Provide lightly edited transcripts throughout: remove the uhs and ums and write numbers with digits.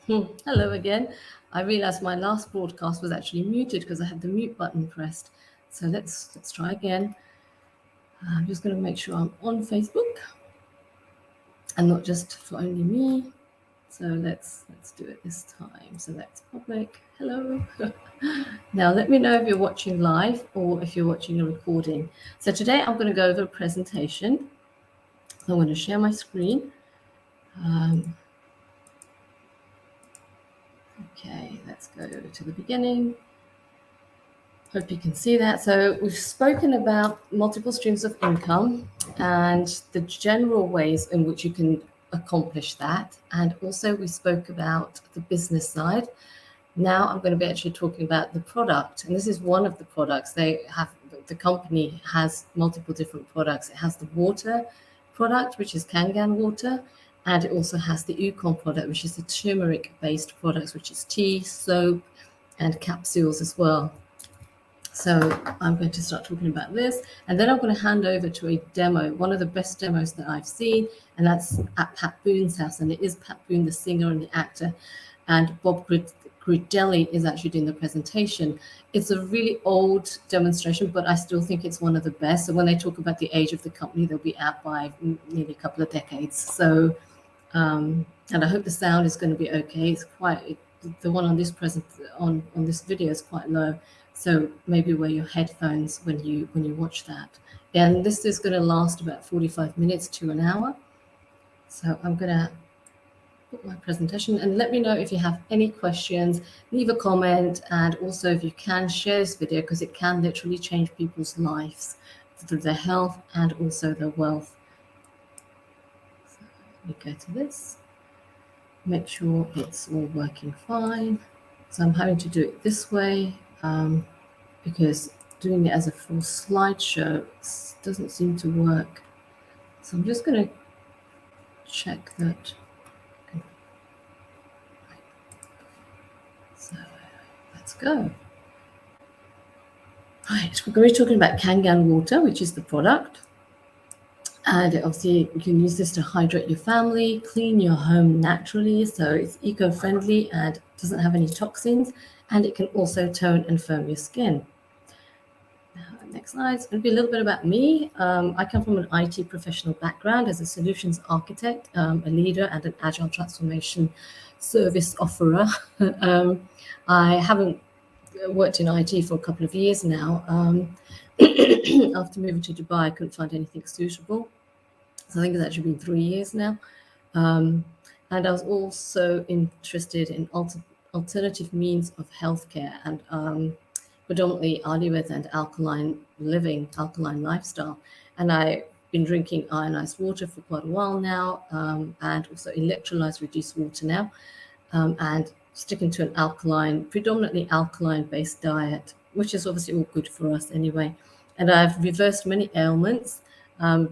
Hello again. I realized my last broadcast was actually muted because I had the mute button pressed. So let's try again. I'm just going to make sure I'm on Facebook and not just for only me. So let's do it this time. So that's public. Hello. Now let me know if you're watching live or if you're watching a recording. So today I'm going to go over a presentation. So I'm going to share my screen. Okay, let's go to the beginning. Hope you can see that. So we've spoken about multiple streams of income and the general ways in which you can accomplish that. And also we spoke about the business side. Now I'm going to be actually talking about the product. And this is one of the products. The company has multiple different products. It has the water product, which is Kangen water. And it also has the Yukon product, which is the turmeric-based products, which is tea, soap, and capsules as well. So I'm going to start talking about this, and then I'm going to hand over to a demo, one of the best demos that I've seen, and that's at Pat Boone's house. And it is Pat Boone, the singer and the actor, and Bob Gridelli is actually doing the presentation. It's a really old demonstration, but I still think it's one of the best. So when they talk about the age of the company, they'll be out by nearly a couple of decades. So, and I hope the sound is going to be okay. It's quite, the one on this on this video is quite low. So maybe wear your headphones when you watch that. And this is going to last about 45 minutes to an hour. So I'm going to put my presentation, and let me know if you have any questions. Leave a comment, and also if you can share this video, because it can literally change people's lives through their health and also their wealth. So let me go to this. Make sure it's all working fine. So I'm having to do it this way. Because doing it as a full slideshow doesn't seem to work. So I'm just going to check that. So let's go. Right, we're going to be talking about Kangen water, which is the product. And obviously you can use this to hydrate your family, clean your home naturally. So it's eco-friendly and doesn't have any toxins. And it can also tone and firm your skin. Next slide. It's going to be a little bit about me. I come from an IT professional background as a solutions architect, a leader, and an agile transformation service offerer. I haven't worked in IT for a couple of years now. After moving to Dubai, I couldn't find anything suitable. So I think it's actually been 3 years now. And I was also interested in alternative means of healthcare and predominantly Ayurveda and alkaline lifestyle. And I've been drinking ionized water for quite a while now, and also electrolyzed reduced water now, and sticking to an predominantly alkaline-based diet, which is obviously all good for us anyway. And I've reversed many ailments. The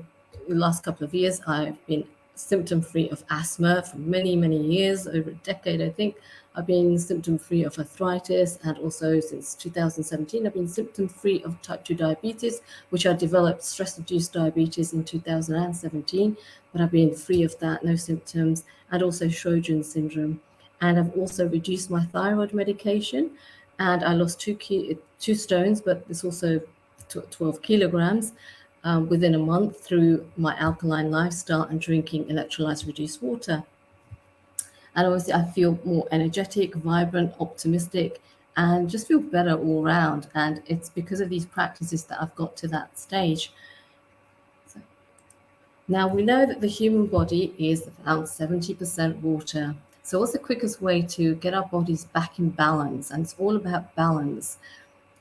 last couple of years, I've been symptom-free of asthma for many, many years, over a decade, I think. I've been symptom-free of arthritis, and also since 2017, I've been symptom-free of type 2 diabetes, which I developed stress-induced diabetes in 2017, but I've been free of that, no symptoms, and also Sjogren's syndrome. And I've also reduced my thyroid medication, and I lost 2 stones, but it's also 12 kilograms within a month through my alkaline lifestyle and drinking electrolyzed reduced water. And obviously I feel more energetic, vibrant, optimistic, and just feel better all around. And it's because of these practices that I've got to that stage. So, now we know that the human body is around 70% water. So what's the quickest way to get our bodies back in balance? And it's all about balance.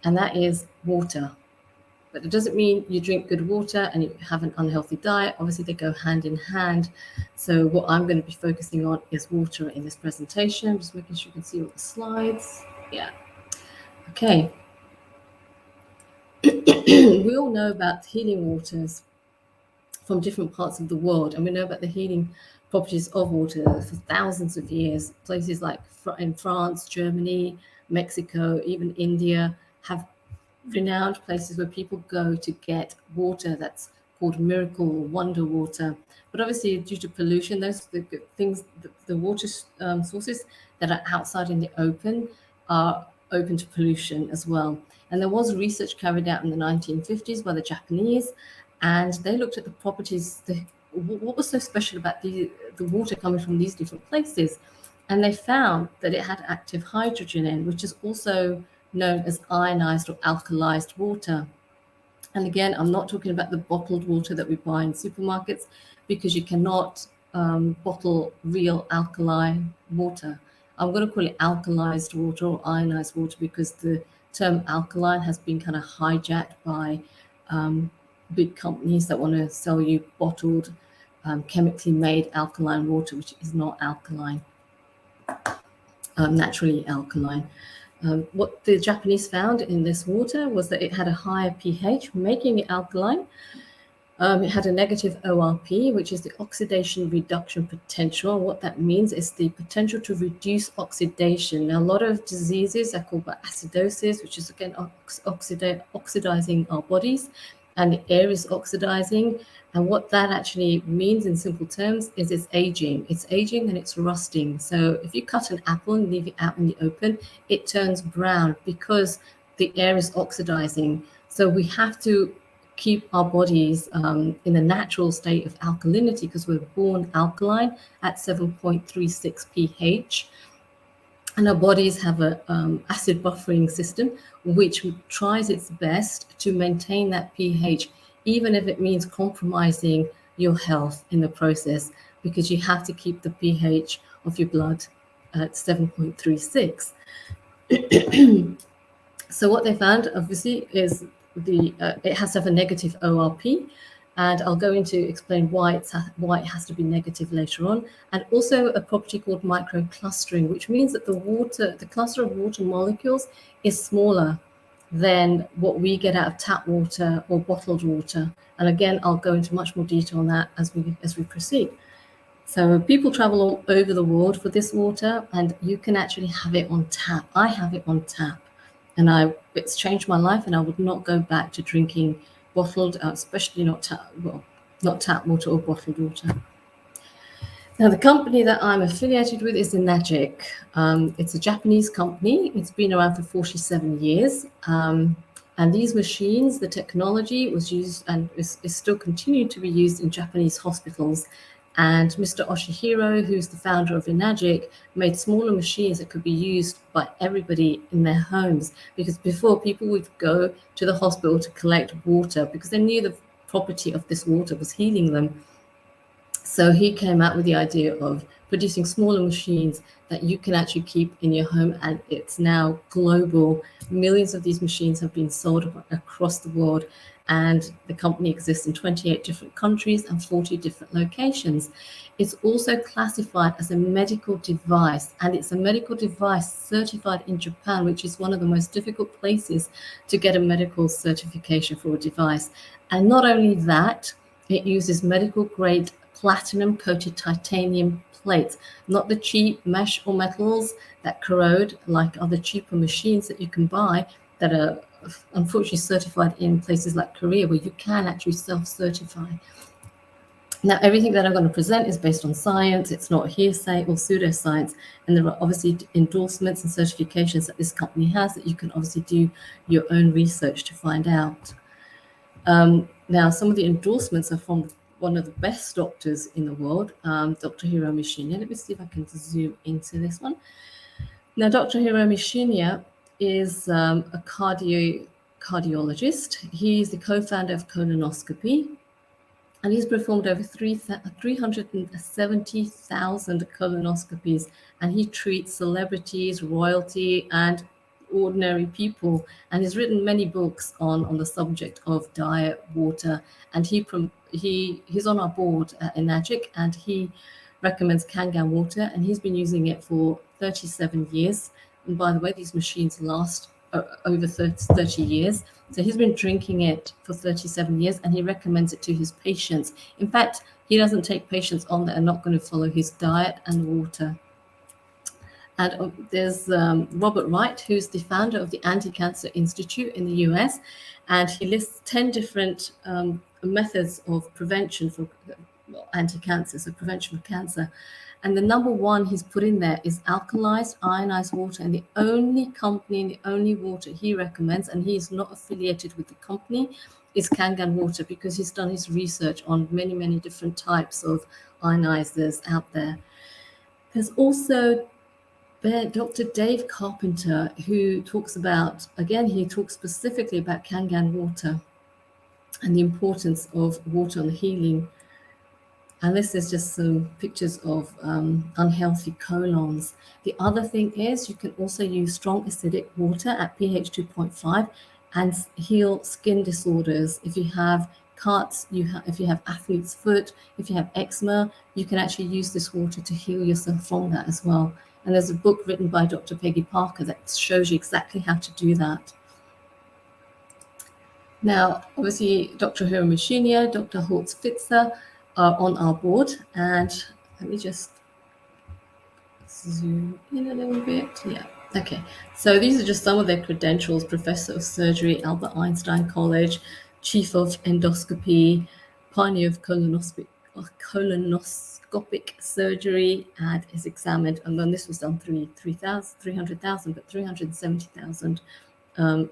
And that is water. But it doesn't mean you drink good water and you have an unhealthy diet. Obviously, they go hand in hand. So what I'm going to be focusing on is water in this presentation. Just making sure you can see all the slides. Yeah. Okay. We all know about healing waters from different parts of the world. And we know about the healing properties of water for thousands of years. Places like in France, Germany, Mexico, even India have renowned places where people go to get water that's called miracle or wonder water. But obviously, due to pollution, those the water sources that are outside in the open are open to pollution as well. And there was research carried out in the 1950s by the Japanese, and they looked at the properties. What was so special about the water coming from these different places? And they found that it had active hydrogen in, which is also known as ionized or alkalized water. And again, I'm not talking about the bottled water that we buy in supermarkets, because you cannot bottle real alkali water. I'm going to call it alkalized water or ionized water, because the term alkaline has been kind of hijacked by big companies that want to sell you bottled, chemically made alkaline water, which is not alkaline, naturally alkaline. What the Japanese found in this water was that it had a higher pH, making it alkaline. It had a negative ORP, which is the oxidation reduction potential. What that means is the potential to reduce oxidation. Now, a lot of diseases are called by acidosis, which is again oxidizing our bodies, and the air is oxidizing. And what that actually means in simple terms is it's aging. It's aging and it's rusting. So if you cut an apple and leave it out in the open, it turns brown because the air is oxidizing. So we have to keep our bodies in the natural state of alkalinity, because we're born alkaline at 7.36 pH. And our bodies have an acid buffering system, which tries its best to maintain that pH, even if it means compromising your health in the process, because you have to keep the pH of your blood at 7.36. So what they found, obviously, is it has to have a negative ORP, and I'll go into explain why it has to be negative later on, and also a property called microclustering, which means that the cluster of water molecules is smaller than what we get out of tap water or bottled water. And again, I'll go into much more detail on that as we proceed. So people travel all over the world for this water, and you can actually have it on tap. I have it on tap, and it's changed my life, and I would not go back to drinking bottled, especially not tap water or bottled water. Now, the company that I'm affiliated with is Enagic. It's a Japanese company. It's been around for 47 years. And these machines, the technology was used and is still continuing to be used in Japanese hospitals. And Mr. Oshihiro, who's the founder of Enagic, made smaller machines that could be used by everybody in their homes. Because before, people would go to the hospital to collect water because they knew the property of this water was healing them. So he came out with the idea of producing smaller machines that you can actually keep in your home, and it's now global. Millions of these machines have been sold across the world, and the company exists in 28 different countries and 40 different locations. It's also classified as a medical device, and it's a medical device certified in Japan, which is one of the most difficult places to get a medical certification for a device. And not only that, it uses medical grade platinum coated titanium plates, not the cheap mesh or metals that corrode like other cheaper machines that you can buy that are unfortunately certified in places like Korea, where you can actually self-certify. Now, everything that I'm going to present is based on science. It's not hearsay or pseudoscience. And there are obviously endorsements and certifications that this company has that you can obviously do your own research to find out. Now, some of the endorsements are from one of the best doctors in the world, Dr. Hiromi Shinya. Let me see if I can zoom into this one. Now, Dr. Hiromi Shinya is a cardiologist. He's the co-founder of colonoscopy, and he's performed over 370,000 colonoscopies, and he treats celebrities, royalty, and ordinary people, and he's written many books on the subject of diet, water, and he's on our board at Enagic, and he recommends Kangen water, and he's been using it for 37 years. And by the way, these machines last over 30 years. So he's been drinking it for 37 years, and he recommends it to his patients. In fact, he doesn't take patients on that are not going to follow his diet and water. And there's Robert Wright, who's the founder of the Anti-Cancer Institute in the US, and he lists 10 different methods of prevention for anti-cancer, so prevention of cancer. And the number one he's put in there is alkalized ionized water. And the only company and the only water he recommends, and he is not affiliated with the company, is Kangen Water, because he's done his research on many, many different types of ionizers out there. There's also Dr. Dave Carpenter, who talks about, again, he talks specifically about Kangen water and the importance of water on healing. And this is just some pictures of unhealthy colons. The other thing is you can also use strong acidic water at pH 2.5 and heal skin disorders. If you have cuts, if you have athlete's foot, if you have eczema, you can actually use this water to heal yourself from that as well. And there's a book written by Dr. Peggy Parker that shows you exactly how to do that. Now, obviously, Dr. Hiromishinya, Dr. Holtz-Spitzer are on our board. And let me just zoom in a little bit. Yeah, okay. So these are just some of their credentials: Professor of Surgery, Albert Einstein College, Chief of Endoscopy, Pioneer of Colonoscopic surgery, and is examined, and then this was done 300,000, but 370,000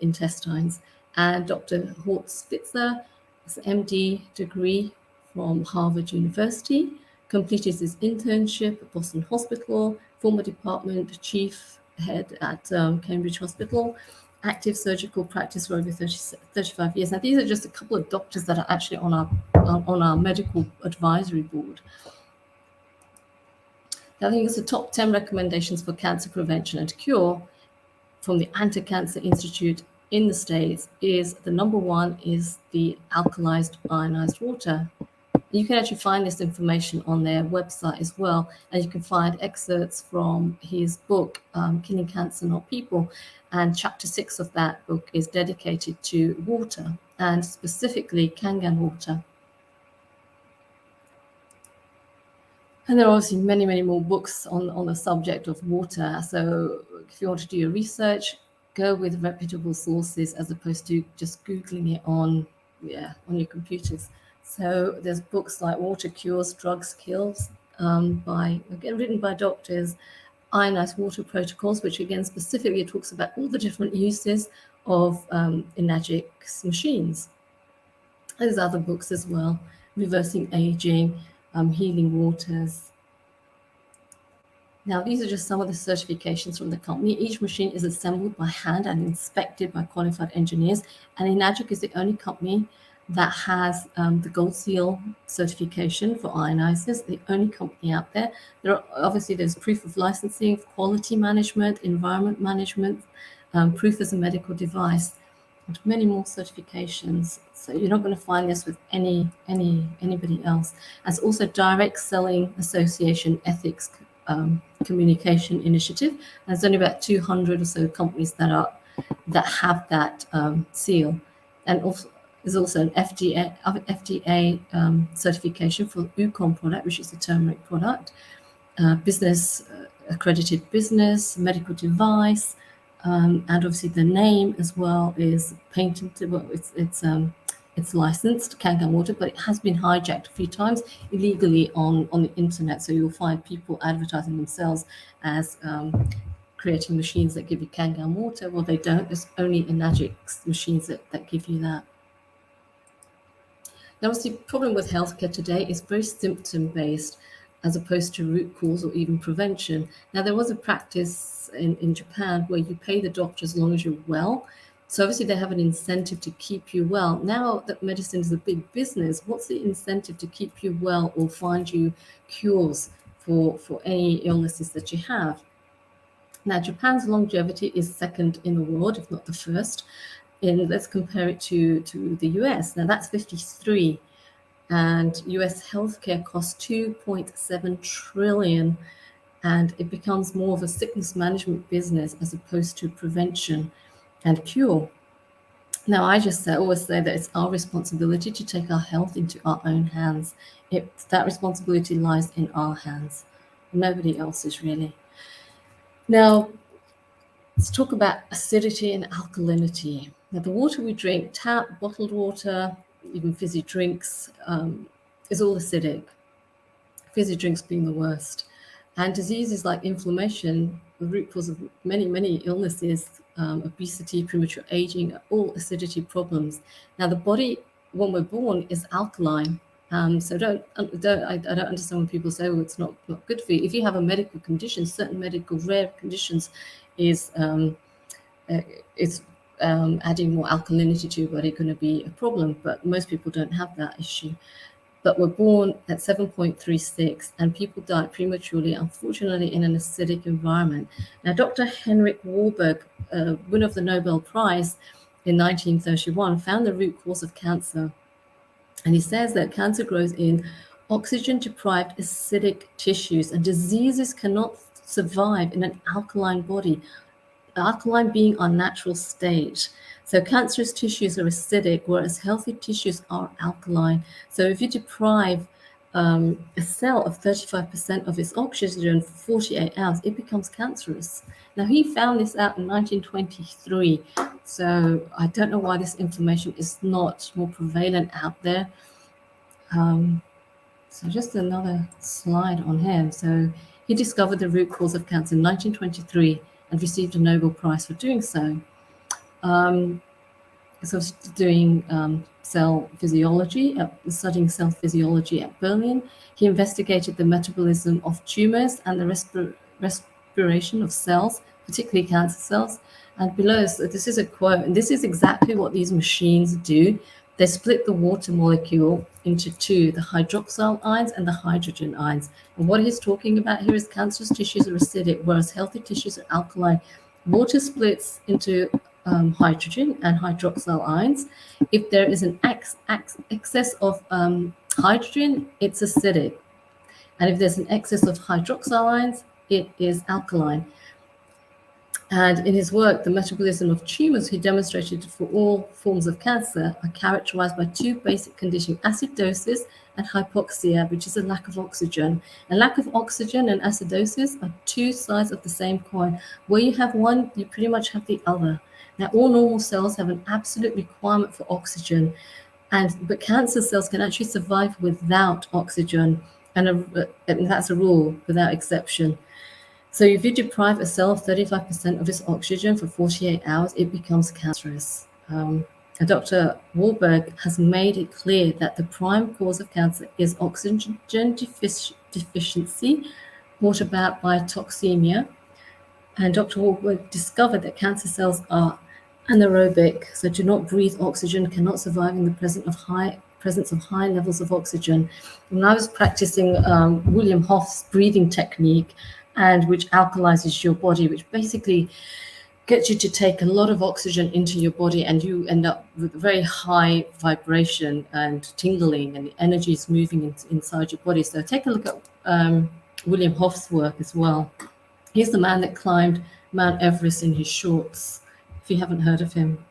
intestines. And Dr. Holtz-Spitzer has an MD degree from Harvard University, completed his internship at Boston Hospital, former department chief head at Cambridge Hospital, active surgical practice for over 35 years. Now, these are just a couple of doctors that are actually on our medical advisory board. I think it's the top 10 recommendations for cancer prevention and cure from the Anti-Cancer Institute in the States is the number one is the alkalized ionized water. You can actually find this information on their website as well, and you can find excerpts from his book, Killing Cancer Not People, and chapter 6 of that book is dedicated to water, and specifically Kangen water. And there are obviously many, many more books on the subject of water. So if you want to do your research, go with reputable sources as opposed to just Googling it on your computers. So there's books like Water Cures, Drugs Kills, written by doctors, Ionized Water Protocols, which again specifically talks about all the different uses of Enagic's machines. There's other books as well, Reversing Aging, Healing Waters. Now, these are just some of the certifications from the company. Each machine is assembled by hand and inspected by qualified engineers. And Enagic is the only company that has the Gold Seal certification for ionizers, the only company out there. There's proof of licensing, quality management, environment management, proof as a medical device, and many more certifications. So you're not going to find this with anybody else. As also Direct Selling Association Ethics Communication Initiative. There's only about 200 or so companies that have that seal, and also there's also an FDA certification for Ukon product, which is a turmeric product, business accredited business, medical device, and obviously the name as well is patented. Well, it's licensed, Kangen water, but it has been hijacked a few times illegally on the internet. So you'll find people advertising themselves as creating machines that give you Kangen water. Well, they don't. There's only Enagic's machines that give you that. Now, obviously, the problem with healthcare today is very symptom-based as opposed to root cause or even prevention. Now, there was a practice in Japan where you pay the doctor as long as you're well. So obviously they have an incentive to keep you well. Now that medicine is a big business, what's the incentive to keep you well or find you cures for any illnesses that you have? Now, Japan's longevity is second in the world, if not the first. Let's compare it to the US. Now, that's 53. And US healthcare costs $2.7 trillion. And it becomes more of a sickness management business as opposed to prevention and cure. Now, I always say that it's our responsibility to take our health into our own hands. That responsibility lies in our hands, nobody else's really. Now, let's talk about acidity and alkalinity. Now, the water we drink, tap, bottled water, even fizzy drinks, is all acidic. Fizzy drinks being the worst. And diseases like inflammation, the root cause of many, many illnesses, obesity, premature aging, are all acidity problems. Now, the body, when we're born, is alkaline. So I don't understand when people say, "Oh, it's not good for you." If you have a medical condition, certain medical rare conditions, is adding more alkalinity to your body going to be a problem. But most people don't have that issue. But were born at 7.36, and people died prematurely, unfortunately, in an acidic environment. Now, Dr. Henrik Warburg, winner of the Nobel Prize in 1931, found the root cause of cancer. And he says that cancer grows in oxygen-deprived acidic tissues, and diseases cannot survive in an alkaline body, alkaline being our natural state. So cancerous tissues are acidic, whereas healthy tissues are alkaline. So if you deprive a cell of 35% of its oxygen for 48 hours, it becomes cancerous. Now, he found this out in 1923. So I don't know why this information is not more prevalent out there. So just another slide on him. So he discovered the root cause of cancer in 1923 and received a Nobel Prize for doing so. So doing cell physiology, studying cell physiology at Berlin. He investigated the metabolism of tumors and the respiration of cells, particularly cancer cells. And below, so this is a quote, and this is exactly what these machines do. They split the water molecule into two, the hydroxyl ions and the hydrogen ions. And what he's talking about here is cancerous tissues are acidic, whereas healthy tissues are alkaline. Water splits into hydrogen and hydroxyl ions. If there is an excess of hydrogen, it's acidic. And if there's an excess of hydroxyl ions, it is alkaline. And in his work, The Metabolism of Tumors, he demonstrated for all forms of cancer are characterized by two basic conditions, acidosis and hypoxia, which is a lack of oxygen. And lack of oxygen and acidosis are two sides of the same coin. Where you have one, you pretty much have the other. Now, all normal cells have an absolute requirement for oxygen, but cancer cells can actually survive without oxygen, and that's a rule without exception. So if you deprive a cell of 35% of its oxygen for 48 hours, it becomes cancerous. Dr. Warburg has made it clear that the prime cause of cancer is oxygen deficiency, brought about by toxemia. And Dr. Warburg discovered that cancer cells are anaerobic, so do not breathe oxygen, cannot survive in the presence of high levels of oxygen. When I was practicing William Hoff's breathing technique, and which alkalizes your body, which basically gets you to take a lot of oxygen into your body, and you end up with very high vibration and tingling, and the energy is moving inside your body. So take a look at William Hoff's work as well. He's the man that climbed Mount Everest in his shorts, if you haven't heard of him.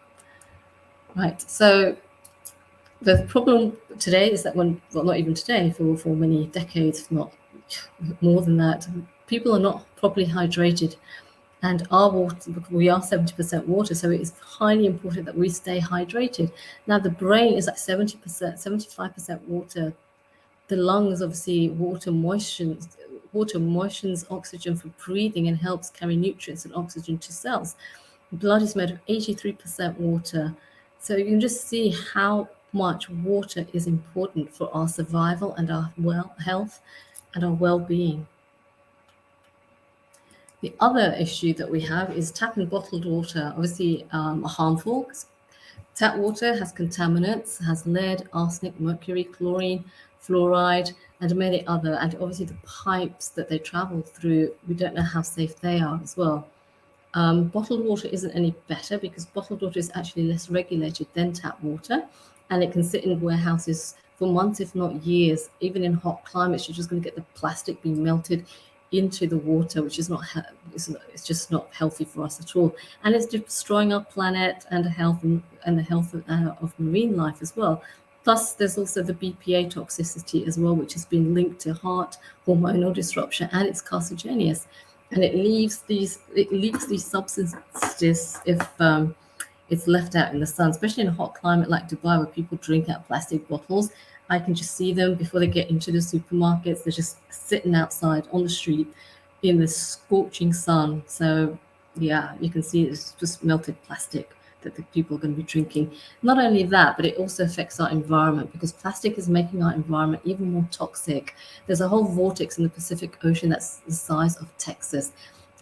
Right, so the problem today is that not even today, for many decades, if not more than that, people are not properly hydrated, and our water, we are 70% water, so it is highly important that we stay hydrated. Now, the brain is at 70%, 75% water. The lungs, obviously, water moistens oxygen for breathing and helps carry nutrients and oxygen to cells. Blood is made of 83% water. So you can just see how much water is important for our survival and our health and our well-being. The other issue that we have is tap and bottled water, obviously are harmful. Tap water has contaminants, has lead, arsenic, mercury, chlorine, fluoride, and many other. And obviously the pipes that they travel through, we don't know how safe they are as well. Bottled water isn't any better because bottled water is actually less regulated than tap water, and it can sit in warehouses for months, if not years. Even in hot climates, you're just going to get the plastic being melted into the water, which is it's just not healthy for us at all, and it's destroying our planet and the health of marine life as well. Plus, there's also the BPA toxicity as well, which has been linked to heart hormonal disruption, and it's carcinogenous. and it leaves these substances if it's left out in the sun, especially in a hot climate like Dubai where people drink out plastic bottles. I can just see them before they get into the supermarkets. They're just sitting outside on the street in the scorching sun. So yeah, you can see it's just melted plastic that the people are going to be drinking. Not only that, but it also affects our environment because plastic is making our environment even more toxic. There's a whole vortex in the Pacific Ocean that's the size of Texas.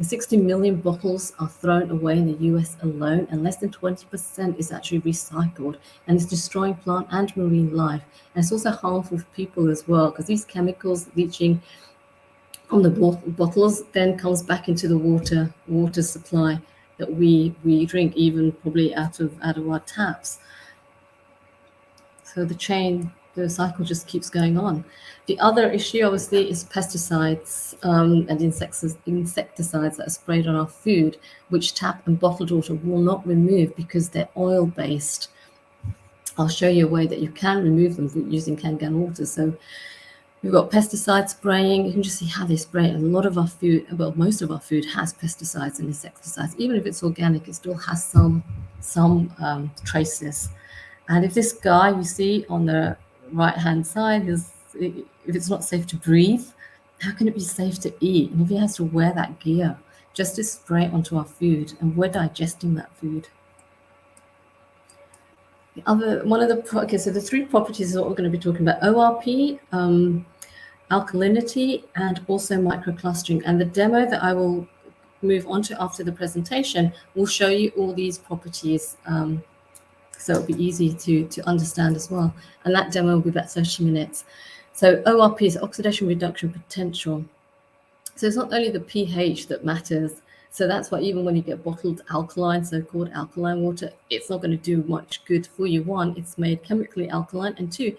60 million bottles are thrown away in the US alone, and less than 20% is actually recycled, and it's destroying plant and marine life. And it's also harmful for people as well, because these chemicals leaching from the bottles then comes back into the water supply that we drink, even probably out of our taps. So the cycle just keeps going on. The other issue, obviously, is pesticides and insecticides that are sprayed on our food, which tap and bottled water will not remove because they're oil-based. I'll show you a way that you can remove them using Kangen water. So we've got pesticide spraying. You can just see how they spray. A lot of our food, well, most of our food has pesticides and insecticides. Even if it's organic, it still has some traces. And if this guy you see on the right-hand side if it's not safe to breathe, how can it be safe to eat? And if he has to wear that gear just to spray it onto our food, and we're digesting that food. So the three properties is what we're going to be talking about: ORP, alkalinity, and also microclustering. And the demo that I will move on to after the presentation will show you all these properties. So it'll be easy to understand as well. And that demo will be about 30 minutes. So ORP is oxidation reduction potential. So it's not only the pH that matters. So that's why even when you get bottled alkaline, so-called alkaline water, it's not going to do much good for you. One, it's made chemically alkaline, and two,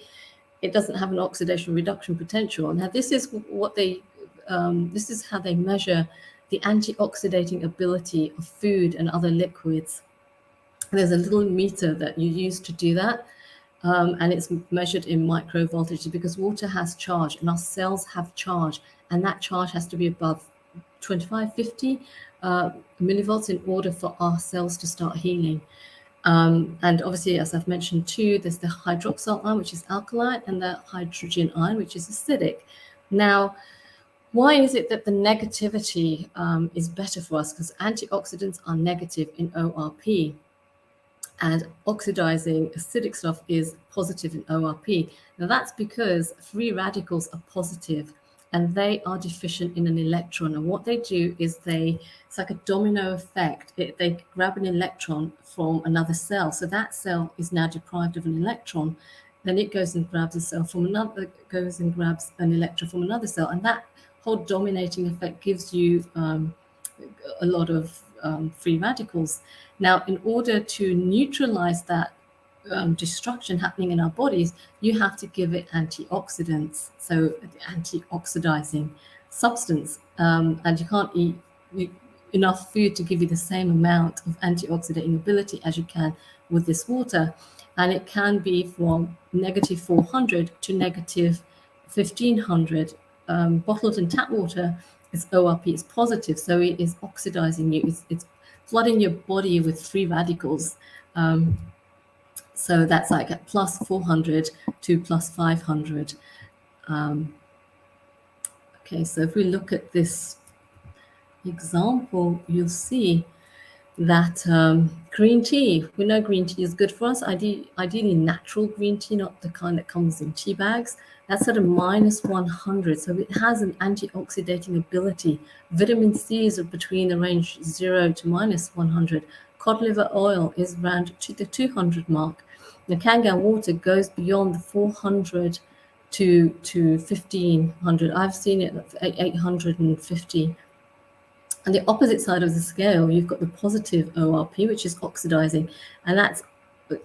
it doesn't have an oxidation reduction potential. Now, this is how they measure the antioxidating ability of food and other liquids. There's a little meter that you use to do that, and it's measured in microvoltages because water has charge and our cells have charge, and that charge has to be above 25, 50 millivolts in order for our cells to start healing. And obviously, as I've mentioned too, there's the hydroxyl ion, which is alkaline, and the hydrogen ion, which is acidic. Now, why is it that the negativity is better for us? Because antioxidants are negative in ORP, and oxidizing acidic stuff is positive in ORP. Now, that's because free radicals are positive, and they are deficient in an electron. And what they do is it's like a domino effect. They grab an electron from another cell. So that cell is now deprived of an electron. Then it goes and grabs a cell from another, goes and grabs an electron from another cell. And that whole dominating effect gives you a lot of free radicals. Now, in order to neutralize that destruction happening in our bodies, you have to give it antioxidants, so anti-oxidizing substance, and you can't eat enough food to give you the same amount of antioxidating ability as you can with this water. And it can be from negative 400 to negative 1500. Bottled and tap water is ORP, it's positive, so it is oxidizing you, it's flooding your body with free radicals. So that's like at plus 400 to plus 500. Okay, so if we look at this example, you'll see that green tea, we know green tea is good for us, ideally natural green tea, not the kind that comes in tea bags. That's at a minus 100, so it has an antioxidating ability. Vitamin C is between the range 0 to minus 100. Cod liver oil is around to the 200 mark. The Kangen water goes beyond the 400 to 1500. I've seen it at 850. On the opposite side of the scale, you've got the positive ORP, which is oxidizing, and that's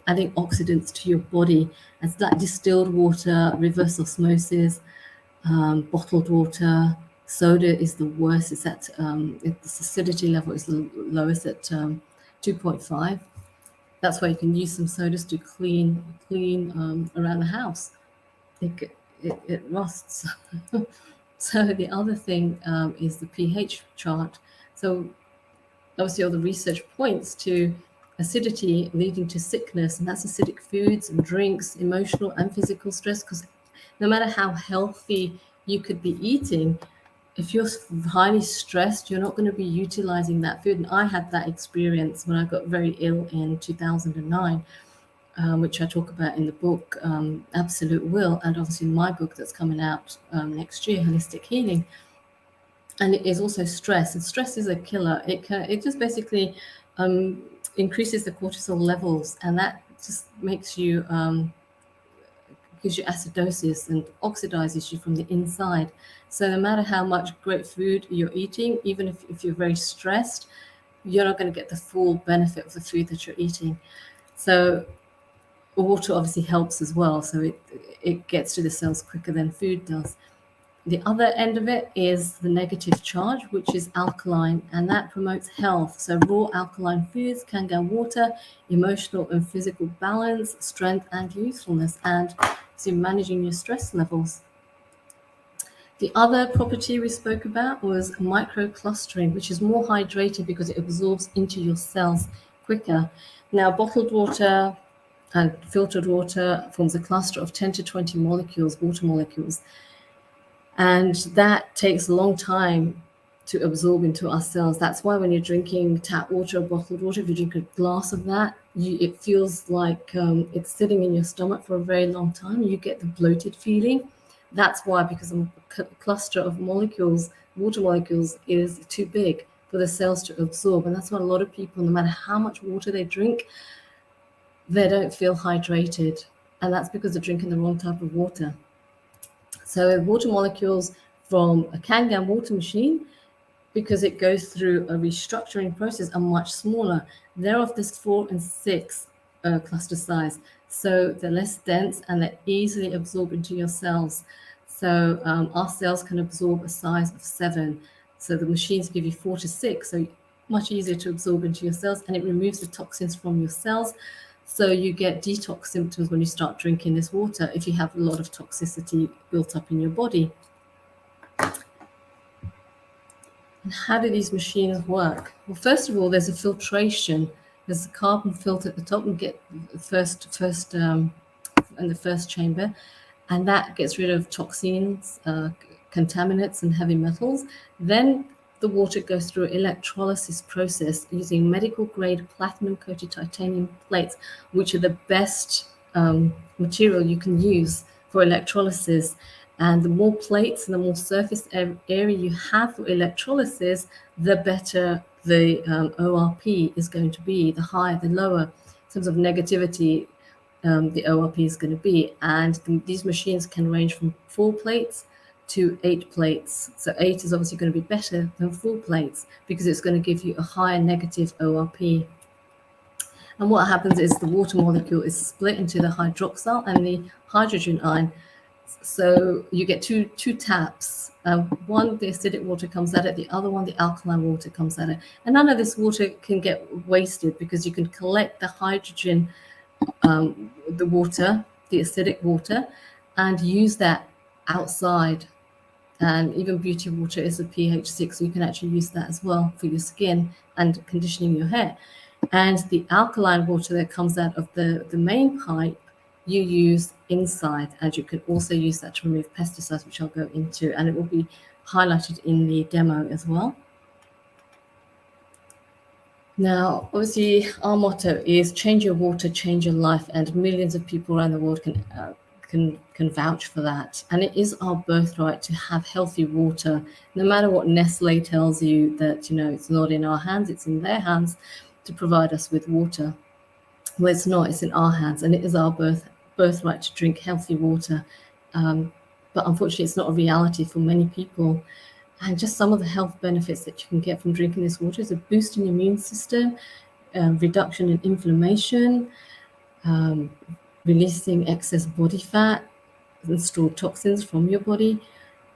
adding oxidants to your body. It's that distilled water, reverse osmosis, bottled water. Soda is the worst. It's at its acidity level is the lowest at 2.5. That's why you can use some sodas to clean around the house. It rusts. So the other thing is the pH chart. So obviously all the research points to acidity leading to sickness, and that's acidic foods and drinks, emotional and physical stress, because no matter how healthy you could be eating, if you're highly stressed, you're not going to be utilizing that food. And I had that experience when I got very ill in 2009, which I talk about in the book, Absolute Will, and obviously in my book that's coming out next year, Holistic Healing. And it is also stress, and stress is a killer. It just basically increases the cortisol levels, and that just makes you gives you acidosis and oxidizes you from the inside. So no matter how much great food you're eating, even if you're very stressed, you're not going to get the full benefit of the food that you're eating. So water obviously helps as well. So it gets to the cells quicker than food does. The other end of it is the negative charge, which is alkaline, and that promotes health. So raw alkaline foods, Kangen water, emotional and physical balance, strength and youthfulness, and so managing your stress levels. The other property we spoke about was microclustering, which is more hydrated because it absorbs into your cells quicker. Now, bottled water and filtered water forms a cluster of 10 to 20 molecules, water molecules. And that takes a long time to absorb into our cells. That's why when you're drinking tap water or bottled water, if you drink a glass of that, it feels like it's sitting in your stomach for a very long time. You get the bloated feeling. That's why, because a cluster of molecules, water molecules, is too big for the cells to absorb. And that's why a lot of people, no matter how much water they drink, they don't feel hydrated. And that's because they're drinking the wrong type of water. So water molecules from a Kangen water machine, because it goes through a restructuring process, are much smaller. They're of this 4 and 6 cluster size. So they're less dense and they're easily absorbed into your cells. So our cells can absorb a size of 7. So the machines give you 4 to 6, so much easier to absorb into your cells, and it removes the toxins from your cells. So you get detox symptoms when you start drinking this water if you have a lot of toxicity built up in your body. And how do these machines work? Well, first of all, there's a filtration. There's a carbon filter at the top and get the first in the first chamber, and that gets rid of toxins, contaminants, and heavy metals. Then the water goes through an electrolysis process using medical grade platinum coated titanium plates, which are the best material you can use for electrolysis. And the more plates and the more surface area you have for electrolysis, the better the ORP is going to be, the higher, the lower in terms of negativity the ORP is going to be. And these machines can range from 4 plates to 8 plates. So 8 is obviously going to be better than 4 plates because it's going to give you a higher negative ORP. And what happens is the water molecule is split into the hydroxyl and the hydrogen ion. So you get two taps. One, the acidic water comes at it. The other one, the alkaline water comes at it. And none of this water can get wasted because you can collect the hydrogen, the water, the acidic water, and use that outside. And even beauty water is a pH 6, so you can actually use that as well for your skin and conditioning your hair. And the alkaline water that comes out of the main pipe, you use inside, and you can also use that to remove pesticides, which I'll go into, and it will be highlighted in the demo as well. Now, obviously, our motto is change your water, change your life, and millions of people around the world can vouch for that. And it is our birthright to have healthy water, no matter what Nestle tells you that, it's not in our hands, it's in their hands to provide us with water. Well, it's not, it's in our hands, and it is our birthright to drink healthy water. But unfortunately, it's not a reality for many people. And just some of the health benefits that you can get from drinking this water is a boost in the immune system, reduction in inflammation, releasing excess body fat and stored toxins from your body,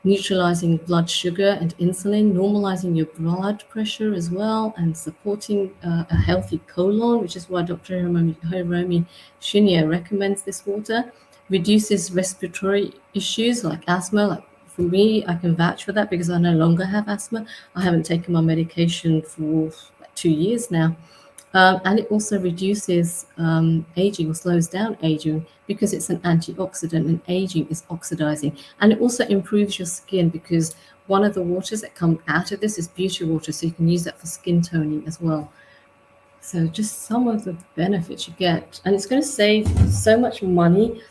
neutralizing blood sugar and insulin, normalizing your blood pressure as well, and supporting a healthy colon, which is why Dr. Hiromi Shinya recommends this water, reduces respiratory issues like asthma, like for me, I can vouch for that because I no longer have asthma. I haven't taken my medication for 2 years now. And it also reduces aging or slows down aging because it's an antioxidant, and aging is oxidizing. And it also improves your skin because one of the waters that come out of this is beauty water, so you can use that for skin toning as well. So just some of the benefits you get. And it's going to save so much money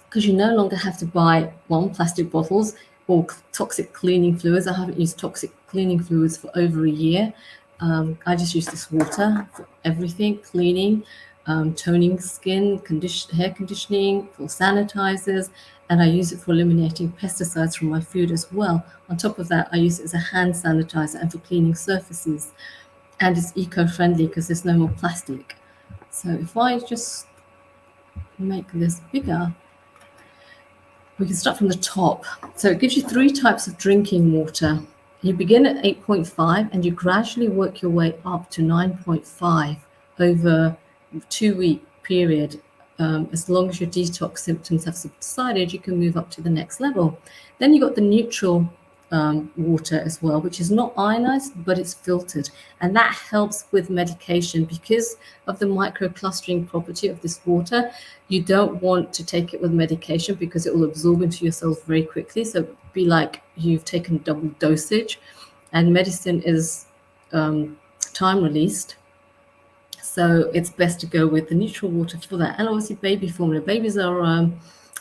because you no longer have to buy plastic bottles or toxic cleaning fluids. I haven't used toxic cleaning fluids for over a year. I just use this water for everything, cleaning, toning skin, hair conditioning, for sanitizers, and I use it for eliminating pesticides from my food as well. On top of that, I use it as a hand sanitizer and for cleaning surfaces. And it's eco-friendly because there's no more plastic. So if I just make this bigger, we can start from the top. So it gives you 3 types of drinking water. You begin at 8.5 and you gradually work your way up to 9.5 over a 2-week period. As long as your detox symptoms have subsided, you can move up to the next level. Then you got the neutral water as well, which is not ionized, but it's filtered. And that helps with medication because of the microclustering property of this water. You don't want to take it with medication because it will absorb into your cells very quickly. So it'd be like you've taken double dosage, and medicine is time released. So it's best to go with the neutral water for that. And obviously baby formula. Babies are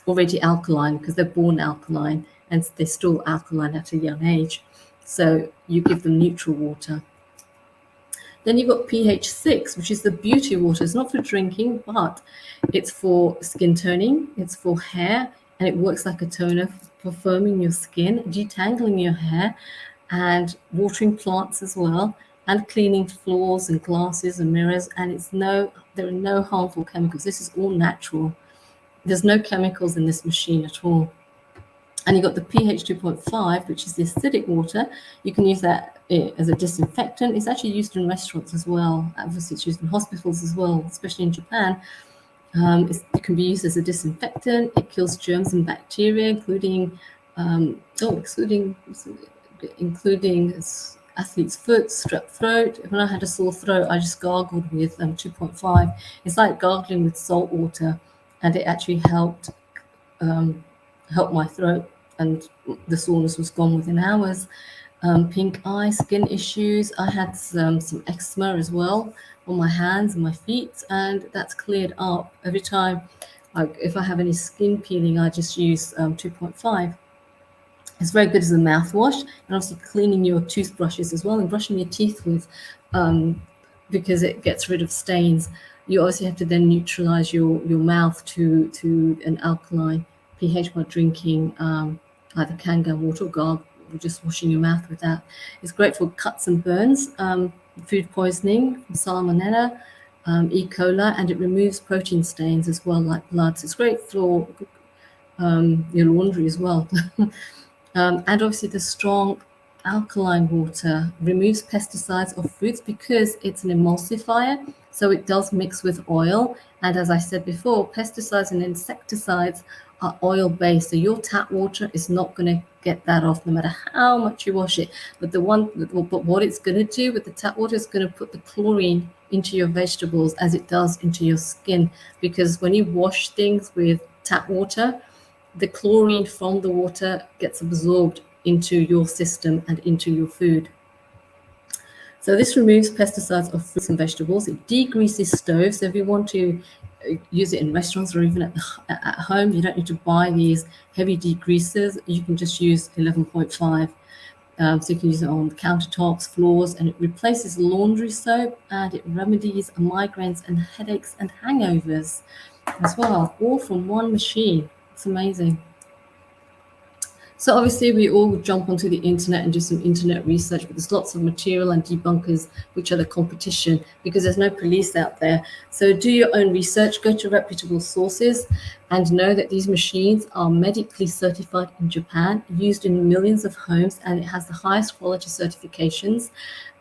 already alkaline because they're born alkaline, and they store alkaline at a young age. So you give them neutral water. Then you've got pH 6, which is the beauty water. It's not for drinking, but it's for skin toning, it's for hair, and it works like a toner for firming your skin, detangling your hair, and watering plants as well, and cleaning floors and glasses and mirrors. And there are no harmful chemicals. This is all natural. There's no chemicals in this machine at all. And you've got the pH 2.5, which is the acidic water. You can use that as a disinfectant. It's actually used in restaurants as well. Obviously, it's used in hospitals as well, especially in Japan. It can be used as a disinfectant. It kills germs and bacteria, including athlete's foot, strep throat. When I had a sore throat, I just gargled with 2.5. It's like gargling with salt water, and it actually helped my throat, and the soreness was gone within hours. Pink eye, skin issues. I had some eczema as well on my hands and my feet, and that's cleared up. Every time, if I have any skin peeling, I just use 2.5. It's very good as a mouthwash, and also cleaning your toothbrushes as well and brushing your teeth with, because it gets rid of stains. You obviously have to then neutralize your mouth to an alkaline pH by drinking either Kangen water or just washing your mouth with that. It's great for cuts and burns, food poisoning, salmonella, E. coli, and it removes protein stains as well, like blood. So it's great for your laundry as well. And obviously the strong alkaline water removes pesticides of fruits because it's an emulsifier, so it does mix with oil. And as I said before, pesticides and insecticides are oil-based, so your tap water is not going to get that off no matter how much you wash it. But what it's going to do with the tap water is going to put the chlorine into your vegetables as it does into your skin, because when you wash things with tap water, the chlorine from the water gets absorbed into your system and into your food. So this removes pesticides of fruits and vegetables. It degreases stoves. So if you want to use it in restaurants or even at home, you don't need to buy these heavy degreasers. You can just use 11.5. So you can use it on countertops, floors, and it replaces laundry soap, and it remedies migraines and headaches and hangovers as well, all from one machine. It's amazing. So obviously we all jump onto the internet and do some internet research, but there's lots of material and debunkers which are the competition because there's no police out there. So do your own research, go to reputable sources, and know that these machines are medically certified in Japan, used in millions of homes, and it has the highest quality certifications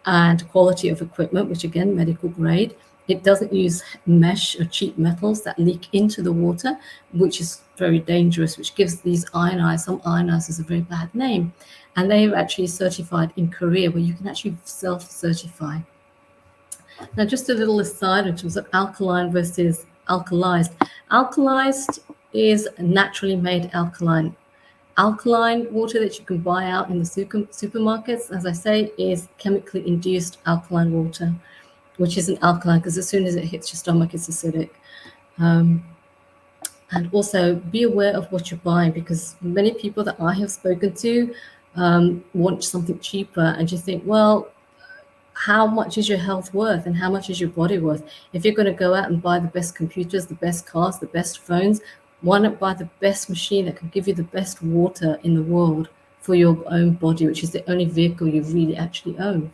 and quality of equipment, which again, medical grade. It doesn't use mesh or cheap metals that leak into the water, which is very dangerous, which gives these some ionizers a very bad name. And they're actually certified in Korea, where you can actually self-certify. Now, just a little aside in terms of alkaline versus alkalized. Alkalized is naturally made alkaline. Alkaline water that you can buy out in the supermarkets, as I say, is chemically induced alkaline water, which isn't alkaline because as soon as it hits your stomach, it's acidic. And also be aware of what you're buying, because many people that I have spoken to want something cheaper, and you think, well, how much is your health worth and how much is your body worth? If you're going to go out and buy the best computers, the best cars, the best phones, why not buy the best machine that can give you the best water in the world for your own body, which is the only vehicle you really actually own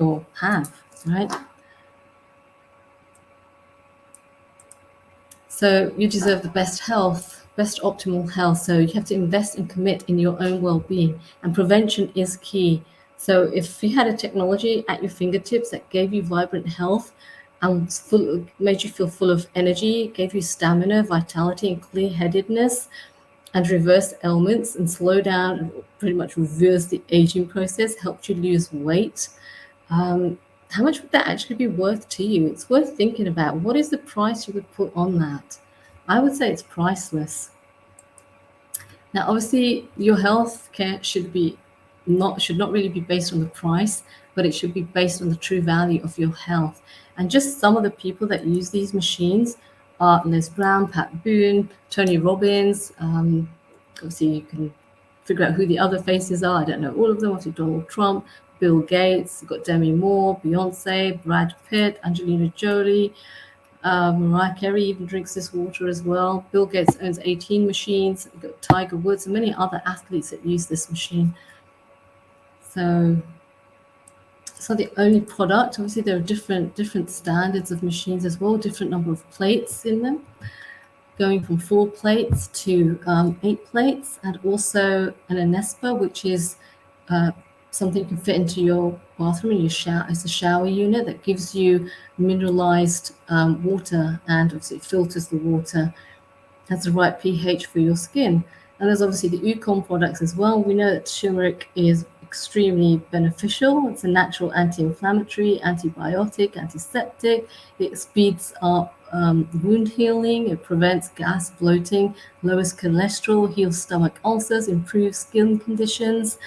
or have, right? So you deserve the best health, best optimal health. So you have to invest and commit in your own well-being, and prevention is key. So if you had a technology at your fingertips that gave you vibrant health and made you feel full of energy, gave you stamina, vitality, and clear-headedness, and reverse ailments and slow down and pretty much reverse the aging process, helped you lose weight, how much would that actually be worth to you? It's worth thinking about. What is the price you would put on that? I would say it's priceless. Now, obviously, your health care should not really be based on the price, but it should be based on the true value of your health. And just some of the people that use these machines are Les Brown, Pat Boone, Tony Robbins. Obviously, you can figure out who the other faces are. I don't know all of them. Obviously, Donald Trump, Bill Gates, you've got Demi Moore, Beyonce, Brad Pitt, Angelina Jolie, Mariah Carey even drinks this water as well. Bill Gates owns 18 machines. You've got Tiger Woods and many other athletes that use this machine. So it's not the only product. Obviously, there are different standards of machines as well, different number of plates in them, going from 4 plates to 8 plates, and also an Anespa, which is something you can fit into your bathroom in your shower. It's a shower unit that gives you mineralized water, and obviously it filters the water, has the right pH for your skin. And there's obviously the Ukon products as well. We know that turmeric is extremely beneficial. It's a natural anti-inflammatory, antibiotic, antiseptic. It speeds up wound healing. It prevents gas, bloating, lowers cholesterol, heals stomach ulcers, improves skin conditions,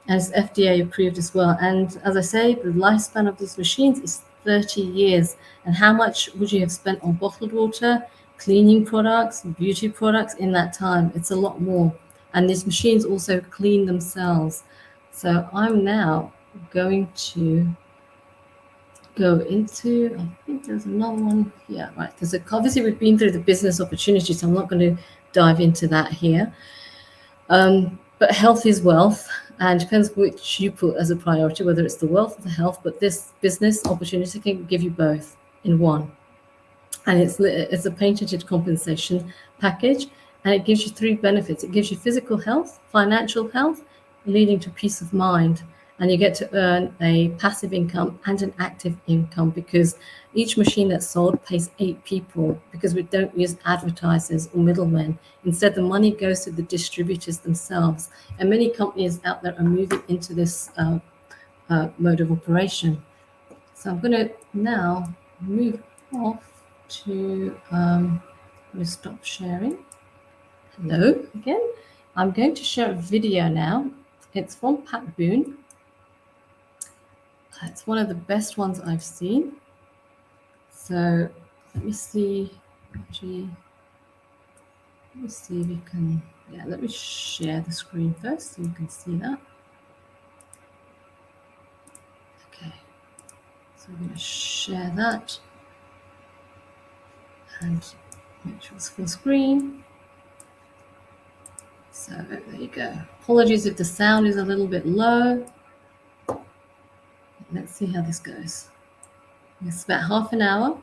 and it's FDA approved as well. And as I say, the lifespan of these machines is 30 years. And how much would you have spent on bottled water, cleaning products, beauty products in that time? It's a lot more. And these machines also clean themselves. So I'm now going to go into, I think there's another one here, right? Obviously we've been through the business opportunity, so I'm not going to dive into that here. But health is wealth, and depends which you put as a priority, whether it's the wealth or the health, but this business opportunity can give you both in one. And it's a patented compensation package, and it gives you 3 benefits. It gives you physical health, financial health, leading to peace of mind. And you get to earn a passive income and an active income, because each machine that's sold pays 8 people, because we don't use advertisers or middlemen. Instead, the money goes to the distributors themselves. And many companies out there are moving into this mode of operation. So I'm going to now move off to, I'm going to stop sharing. Hello again. I'm going to share a video now. It's from Pat Boone. It's one of the best ones I've seen. So let me see. Actually, let me see if you can. Yeah, let me share the screen first so you can see that. Okay. So I'm going to share that and make sure it's full screen. So there you go. Apologies if the sound is a little bit low. Let's see how this goes. It's about half an hour.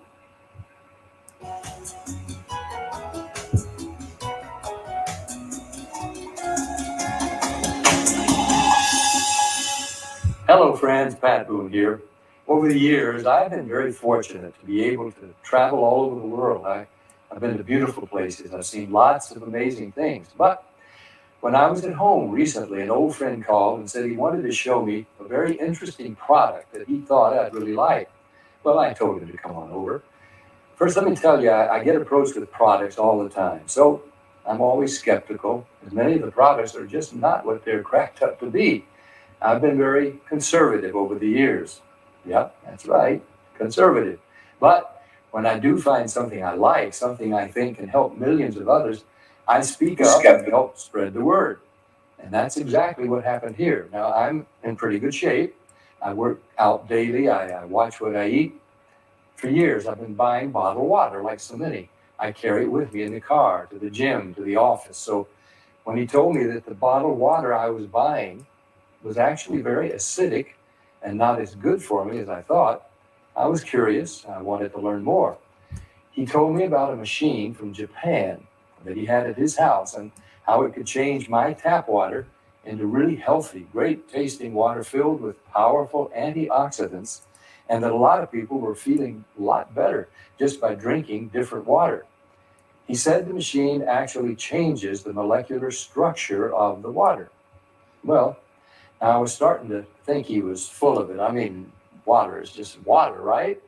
Hello friends, Pat Boone here. Over the years, I've been very fortunate to be able to travel all over the world. I've been to beautiful places. I've seen lots of amazing things. But when I was at home recently, an old friend called and said he wanted to show me a very interesting product that he thought I'd really like. Well, I told him to come on over. First, let me tell you, I get approached with products all the time. So I'm always skeptical, as many of the products are just not what they're cracked up to be. I've been very conservative over the years. Yep, that's right, conservative. But when I do find something I like, something I think can help millions of others, I speak up and help spread the word. And that's exactly what happened here. Now, I'm in pretty good shape. I work out daily. I watch what I eat. For years, I've been buying bottled water like so many. I carry it with me in the car, to the gym, to the office. So when he told me that the bottled water I was buying was actually very acidic and not as good for me as I thought, I was curious. I wanted to learn more. He told me about a machine from Japan that he had at his house and how it could change my tap water into really healthy, great tasting water filled with powerful antioxidants, and that a lot of people were feeling a lot better just by drinking different water. He said the machine actually changes the molecular structure of the water. Well, I was starting to think he was full of it. I mean, water is just water, right?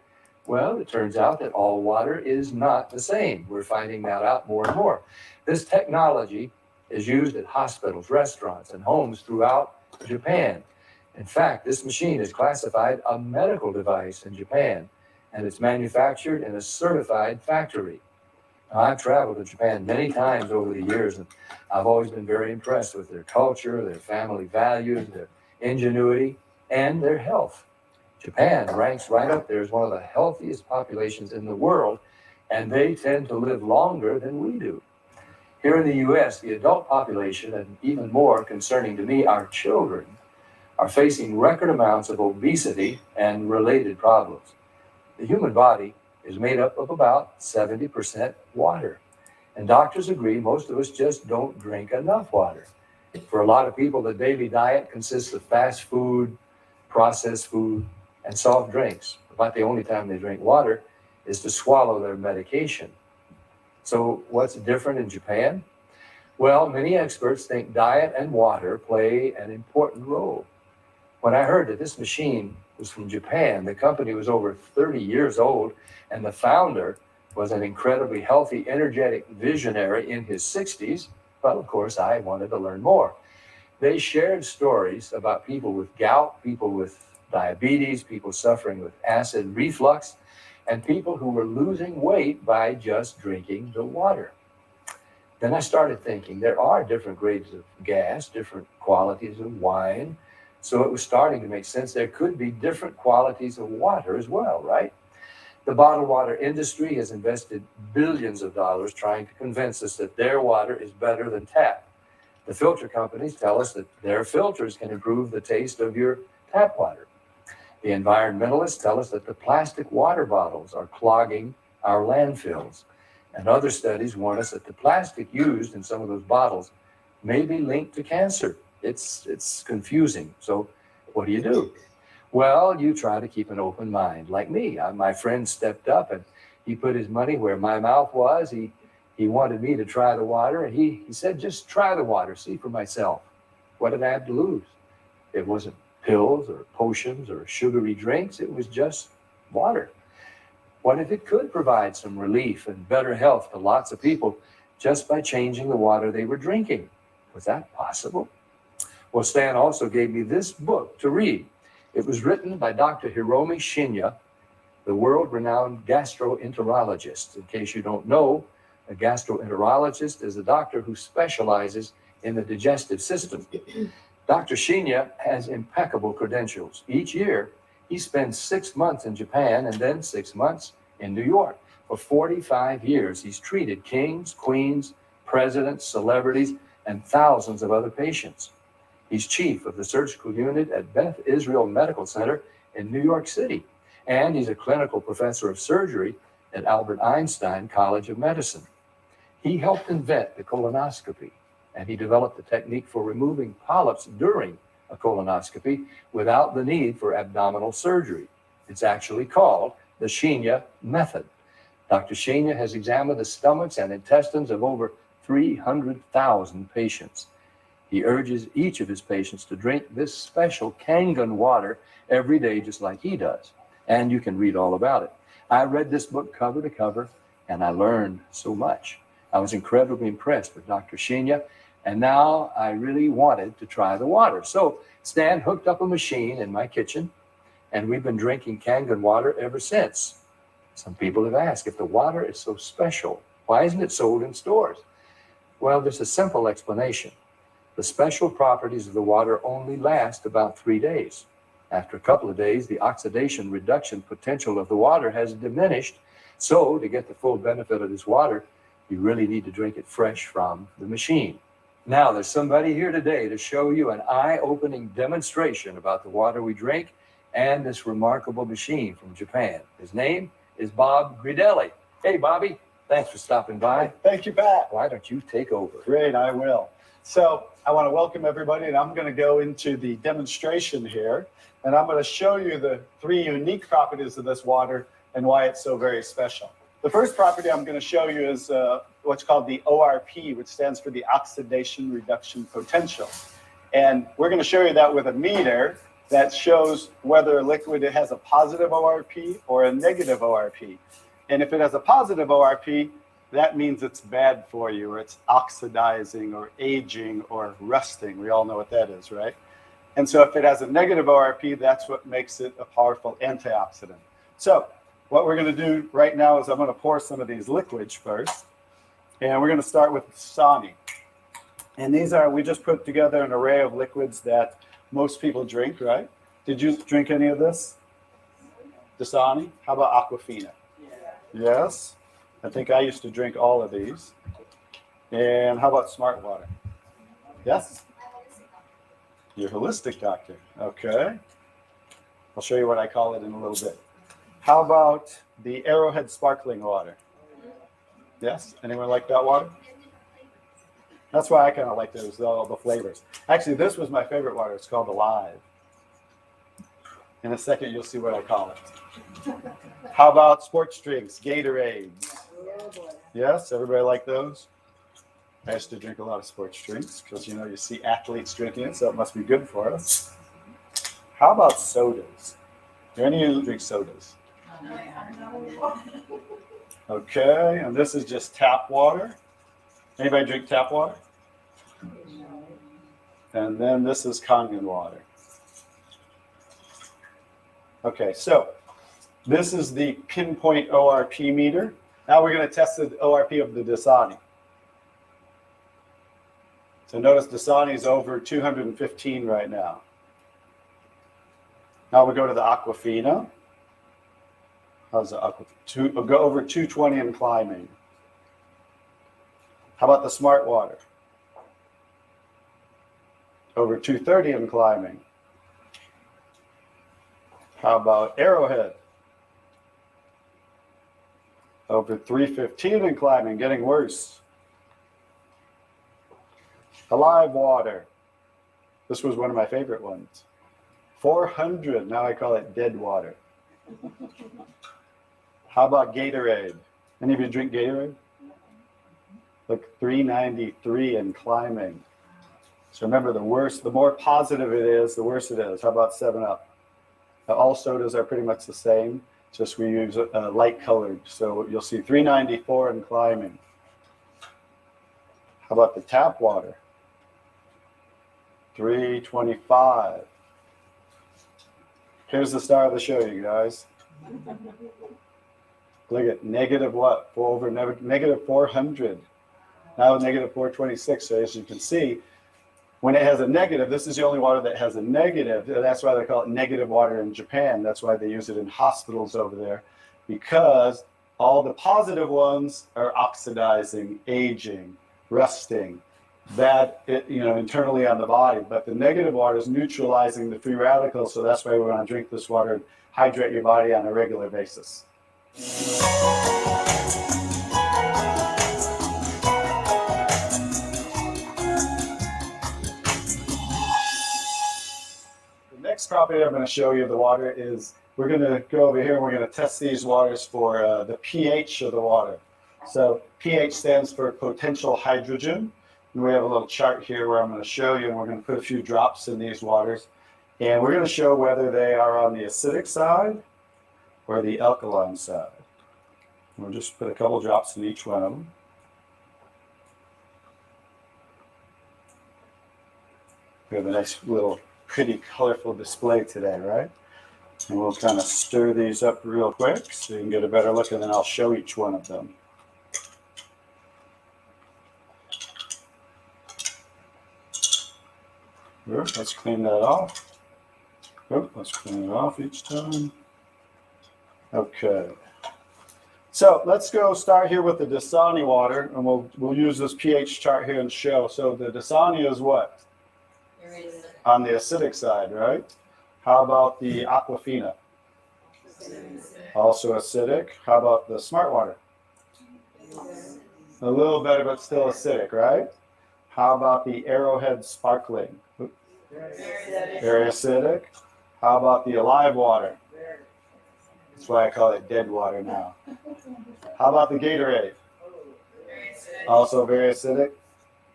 Well, it turns out that all water is not the same. We're finding that out more and more. This technology is used at hospitals, restaurants, and homes throughout Japan. In fact, this machine is classified a medical device in Japan, and it's manufactured in a certified factory. Now, I've traveled to Japan many times over the years, and I've always been very impressed with their culture, their family values, their ingenuity, and their health. Japan ranks right up there as one of the healthiest populations in the world, and they tend to live longer than we do. Here in the US, the adult population, and even more concerning to me, our children, are facing record amounts of obesity and related problems. The human body is made up of about 70% water, and doctors agree most of us just don't drink enough water. For a lot of people, the daily diet consists of fast food, processed food, and soft drinks. About the only time they drink water is to swallow their medication. So what's different in Japan? Well, many experts think diet and water play an important role. When I heard that this machine was from Japan, the company was over 30 years old, and the founder was an incredibly healthy, energetic visionary in his 60s, well, of course, I wanted to learn more. They shared stories about people with gout, people with diabetes, people suffering with acid reflux, and people who were losing weight by just drinking the water. Then I started thinking there are different grades of gas, different qualities of wine. So it was starting to make sense. There could be different qualities of water as well, right? The bottled water industry has invested billions of dollars trying to convince us that their water is better than tap. The filter companies tell us that their filters can improve the taste of your tap water. The environmentalists tell us that the plastic water bottles are clogging our landfills. And other studies warn us that the plastic used in some of those bottles may be linked to cancer. It's confusing. So what do? Well, you try to keep an open mind. Like me, my friend stepped up and he put his money where my mouth was. He wanted me to try the water, and he said, just try the water, see for myself. What did I have to lose? It wasn't pills or potions or sugary drinks. It was just water. What if it could provide some relief and better health to lots of people just by changing the water they were drinking? Was that possible? Well, Stan also gave me this book to read. It was written by Dr. Hiromi Shinya, the world-renowned gastroenterologist. In case you don't know, a gastroenterologist is a doctor who specializes in the digestive system. Dr. Shinya has impeccable credentials. Each year, he spends 6 months in Japan and then 6 months in New York. For 45 years, he's treated kings, queens, presidents, celebrities, and thousands of other patients. He's chief of the surgical unit at Beth Israel Medical Center in New York City, and he's a clinical professor of surgery at Albert Einstein College of Medicine. He helped invent the colonoscopy, and he developed the technique for removing polyps during a colonoscopy without the need for abdominal surgery. It's actually called the Shinya method. Dr. Shinya has examined the stomachs and intestines of over 300,000 patients. He urges each of his patients to drink this special Kangen water every day, just like he does. And you can read all about it. I read this book cover to cover, and I learned so much. I was incredibly impressed with Dr. Shinya, and now I really wanted to try the water. So Stan hooked up a machine in my kitchen, and we've been drinking Kangen water ever since. Some people have asked, if the water is so special, why isn't it sold in stores? Well, there's a simple explanation. The special properties of the water only last about 3 days. After a couple of days, the oxidation reduction potential of the water has diminished. So to get the full benefit of this water, you really need to drink it fresh from the machine. Now, there's somebody here today to show you an eye-opening demonstration about the water we drink and this remarkable machine from Japan. His name is Bob Gridelli. Hey, Bobby, thanks for stopping by. Thank you, Pat. Why don't you take over? Great, I will. So I want to welcome everybody, and I'm going to go into the demonstration here, and I'm going to show you the 3 unique properties of this water and why it's so very special. The first property I'm going to show you is what's called the ORP, which stands for the oxidation reduction potential. And we're going to show you that with a meter that shows whether a liquid has a positive ORP or a negative ORP. And if it has a positive ORP, that means it's bad for you, or it's oxidizing or aging or rusting. We all know what that is, right? And so if it has a negative ORP, that's what makes it a powerful antioxidant. So what we're going to do right now is I'm going to pour some of these liquids first. And we're going to start with Dasani. And these are, we just put together an array of liquids that most people drink, right? Did you drink any of this? Dasani? How about Aquafina? Yes. I think I used to drink all of these. And how about Smart Water? Yes? You're a holistic doctor. Okay. I'll show you what I call it in a little bit. How about the Arrowhead Sparkling Water? Yes? Anyone like that water? That's why I kind of like those, all the flavors. Actually, this was my favorite water. It's called Alive. In a second, you'll see what I call it. How about sports drinks, Gatorades? Yes, everybody like those? I used to drink a lot of sports drinks because, you know, you see athletes drinking it, so it must be good for us. How about sodas? Do any of you drink sodas? Okay, and this is just tap water. Anybody drink tap water? And then this is Kangen water. Okay, so this is the pinpoint ORP meter. Now we're going to test the ORP of the Dasani. So notice Dasani is over 215 right now. Now we go to the Aquafina. How's the Aquafina? We'll go over 220 and climbing. How about the Smart Water? Over 230 and climbing. How about Arrowhead? Over 315 and climbing, getting worse. Alive Water. This was one of my favorite ones. 400, now I call it dead water. How about Gatorade? Any of you drink Gatorade? Look, 393 and climbing. So remember, the worse, the more positive it is, the worse it is. How about 7-Up? All sodas are pretty much the same, just we use light colored. So you'll see 394 and climbing. How about the tap water? 325. Here's the star of the show, you guys. Look at negative what? Over negative 400. Now negative 426. So as you can see, when it has a negative, this is the only water that has a negative. That's why they call it negative water in Japan. That's why they use it in hospitals over there, because all the positive ones are oxidizing, aging, rusting, bad, internally on the body. But the negative water is neutralizing the free radicals. So that's why we're going to drink this water and hydrate your body on a regular basis. Next property I'm going to show you of the water is we're going to go over here and we're going to test these waters for the pH of the water. So pH stands for potential hydrogen. And we have a little chart here where I'm going to show you, and we're going to put a few drops in these waters. And we're going to show whether they are on the acidic side or the alkaline side. We'll just put a couple drops in each one of them. We have a nice little pretty colorful display today, right? And we'll kind of stir these up real quick so you can get a better look, and then I'll show each one of them. Let's clean that off. Let's clean it off each time. Okay. So let's go start here with the Dasani water, and we'll use this pH chart here and show. So the Dasani is what? On the acidic side, right? How about the Aquafina? Also acidic. How about the Smart Water? A little better, but still acidic, right? How about the Arrowhead Sparkling? Very acidic. How about the Alive Water? That's why I call it dead water now. How about the Gatorade? Also very acidic.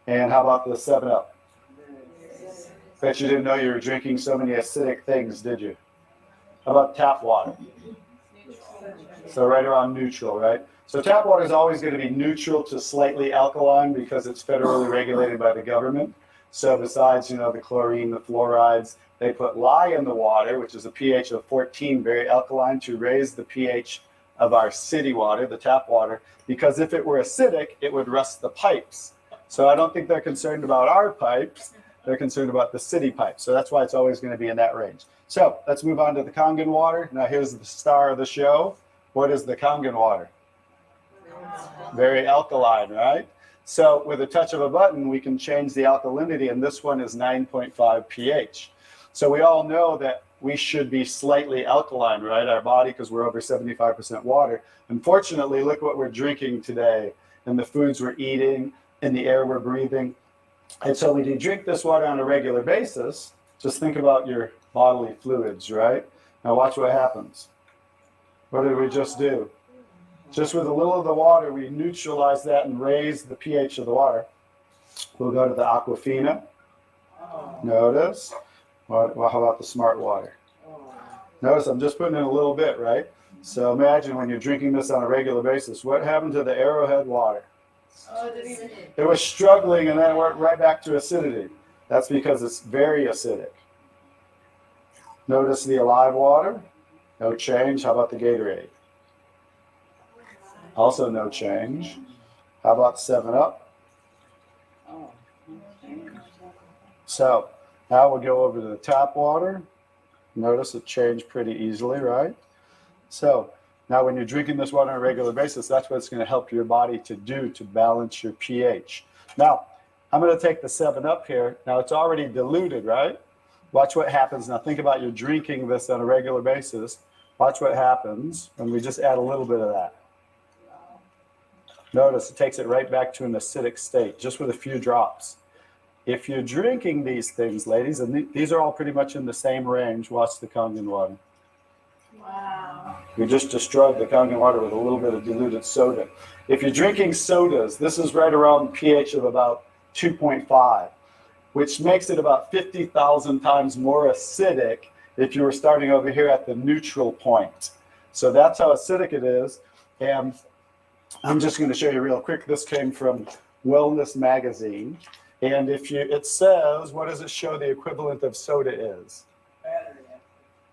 And how about the 7-Up? Bet you didn't know you were drinking so many acidic things, did you? How about tap water? So right around neutral, right? So tap water is always going to be neutral to slightly alkaline because it's federally regulated by the government. So besides, the chlorine, the fluorides, they put lye in the water, which is a pH of 14, very alkaline, to raise the pH of our city water, the tap water, because if it were acidic, it would rust the pipes. So I don't think they're concerned about our pipes. They're concerned about the city pipes. So that's why it's always going to be in that range. So let's move on to the Kangen water. Now here's the star of the show. What is the Kangen water? Very alkaline, right? So with a touch of a button, we can change the alkalinity, and this one is 9.5 pH. So we all know that we should be slightly alkaline, right? Our body, because we're over 75% water. Unfortunately, look what we're drinking today, and the foods we're eating, and the air we're breathing. And so when you drink this water on a regular basis, just think about your bodily fluids, right? Now watch what happens. What did we just do? Just with a little of the water, we neutralize that and raise the pH of the water. We'll go to the Aquafina. Notice. Well, how about the Smart Water? Notice I'm just putting in a little bit, right? So imagine when you're drinking this on a regular basis, what happened to the Arrowhead water? It was struggling, and then it went right back to acidity. That's because it's very acidic. Notice the Alive water. No change. How about the Gatorade? Also no change. How about 7-Up? So now we'll go over to the tap water. Notice it changed pretty easily, right? So now when you're drinking this water on a regular basis, that's what it's going to help your body to do to balance your pH. Now, I'm going to take the 7-Up here. Now it's already diluted, right? Watch what happens. Now think about you drinking this on a regular basis. Watch what happens when we just add a little bit of that. Notice it takes it right back to an acidic state, just with a few drops. If you're drinking these things, ladies, and these are all pretty much in the same range, watch the Kangen water. Wow. We just destroyed the Kangen water with a little bit of diluted soda. If you're drinking sodas, this is right around pH of about 2.5, which makes it about 50,000 times more acidic if you were starting over here at the neutral point. So that's how acidic it is. And I'm just going to show you real quick. This came from Wellness Magazine. And it says, what does it show the equivalent of soda is? Battery.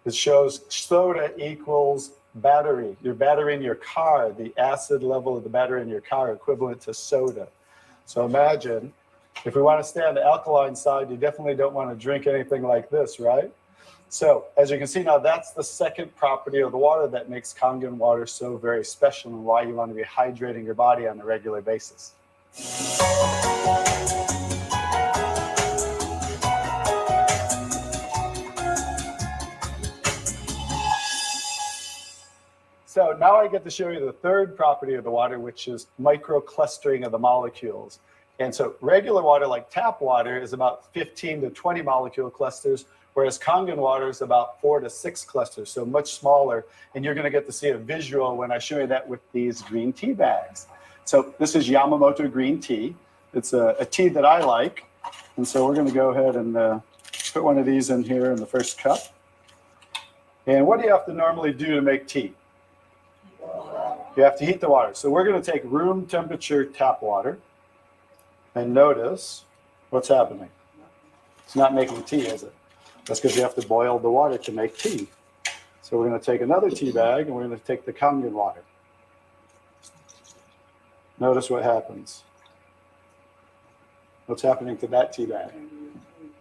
It shows soda equals battery. Your battery in your car, the acid level of the battery in your car equivalent to soda. So imagine, if we want to stay on the alkaline side, you definitely don't want to drink anything like this, right? So as you can see now, that's the second property of the water that makes Kangen water so very special and why you want to be hydrating your body on a regular basis. So now I get to show you the third property of the water, which is microclustering of the molecules. And so regular water, like tap water, is about 15 to 20 molecule clusters, whereas Kangen water is about 4 to 6 clusters, so much smaller. And you're going to get to see a visual when I show you that with these green tea bags. So this is Yamamoto green tea. It's a tea that I like. And so we're going to go ahead and put one of these in here in the first cup. And what do you have to normally do to make tea? You have to heat the water. So we're going to take room temperature tap water. And notice what's happening. It's not making tea, is it? That's because you have to boil the water to make tea. So we're going to take another tea bag and we're going to take the Kangen water. Notice what happens. What's happening to that tea bag?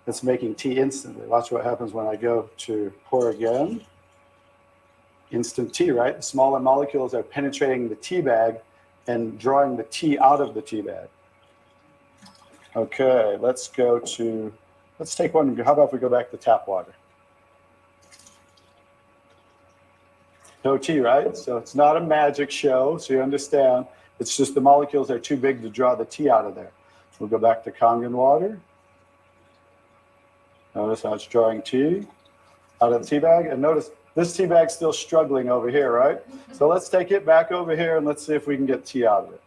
It's making tea instantly. Watch what happens when I go to pour again. Instant tea, right? The smaller molecules are penetrating the tea bag and drawing the tea out of the tea bag. Okay, let's take one. How about if we go back to tap water? No tea, right? So it's not a magic show, so you understand. It's just the molecules are too big to draw the tea out of there. We'll go back to Kangen water. Notice how it's drawing tea out of the tea bag. And notice this tea bag's still struggling over here, right? So let's take it back over here and let's see if we can get tea out of it.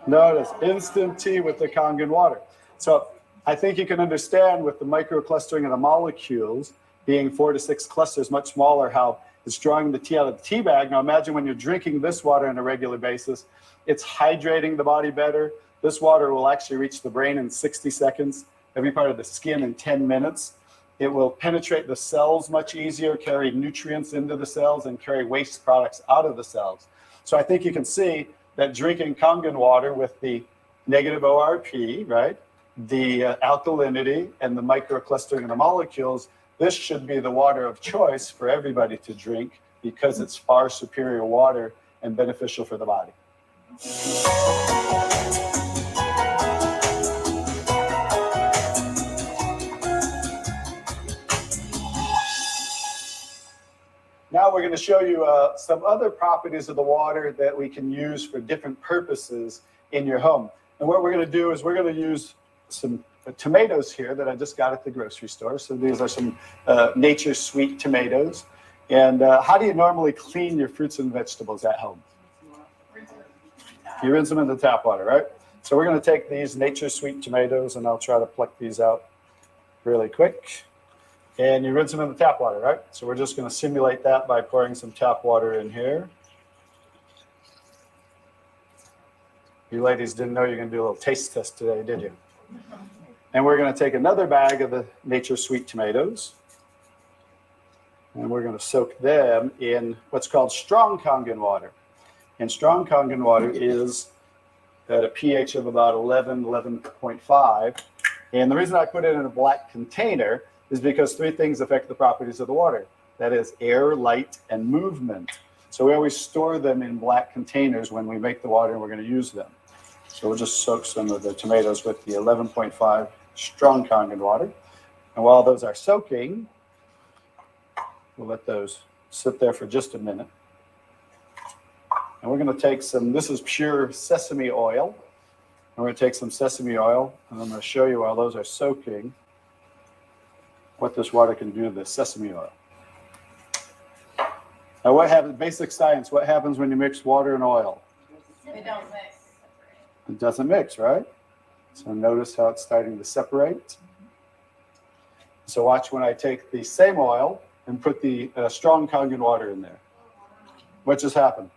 Notice instant tea with the Kangen water. So I think you can understand with the microclustering of the molecules being 4 to 6 clusters, much smaller, how it's drawing the tea out of the tea bag. Now imagine when you're drinking this water on a regular basis, it's hydrating the body better. This water will actually reach the brain in 60 seconds, every part of the skin in 10 minutes. It will penetrate the cells much easier, carry nutrients into the cells, and carry waste products out of the cells. So I think you can see that drinking Kangen water with the negative ORP, right, the alkalinity and the microclustering of the molecules, this should be the water of choice for everybody to drink because it's far superior water and beneficial for the body. Now we're going to show you some other properties of the water that we can use for different purposes in your home. And what we're going to do is we're going to use some tomatoes here that I just got at the grocery store. So these are some Nature's Sweet tomatoes. And how do you normally clean your fruits and vegetables at home? You rinse them in the tap water, right? So we're going to take these Nature's Sweet tomatoes and I'll try to pluck these out really quick. And you rinse them in the tap water, right? So we're just going to simulate that by pouring some tap water in here. You ladies didn't know you're going to do a little taste test today, did you? And we're going to take another bag of the Nature's Sweet tomatoes. And we're going to soak them in what's called strong Kangen water. And strong Kangen water is at a pH of about 11, 11.5. And the reason I put it in a black container is because 3 things affect the properties of the water. That is air, light, and movement. So we always store them in black containers when we make the water and we're going to use them. So we'll just soak some of the tomatoes with the 11.5 strong Kangen water. And while those are soaking, we'll let those sit there for just a minute. And we're going to take some, this is pure sesame oil. And we're going to take some sesame oil, and I'm going to show you while those are soaking what this water can do to the sesame oil. Now what happens, basic science, what happens when you mix water and oil? They don't mix. It doesn't mix, right? So notice how it's starting to separate. So watch when I take the same oil and put the strong Kangen water in there. What just happened?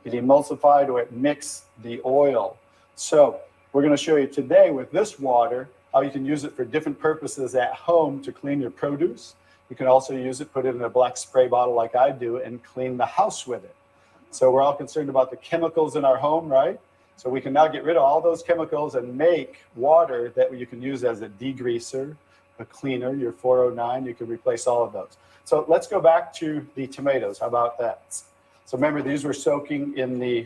It emulsified or it mixed the oil. So we're going to show you today with this water how you can use it for different purposes at home to clean your produce. You can also use it, put it in a black spray bottle like I do, and clean the house with it. So we're all concerned about the chemicals in our home, right? So we can now get rid of all those chemicals and make water that you can use as a degreaser, a cleaner, your 409, you can replace all of those. So let's go back to the tomatoes. How about that? So remember, these were soaking in the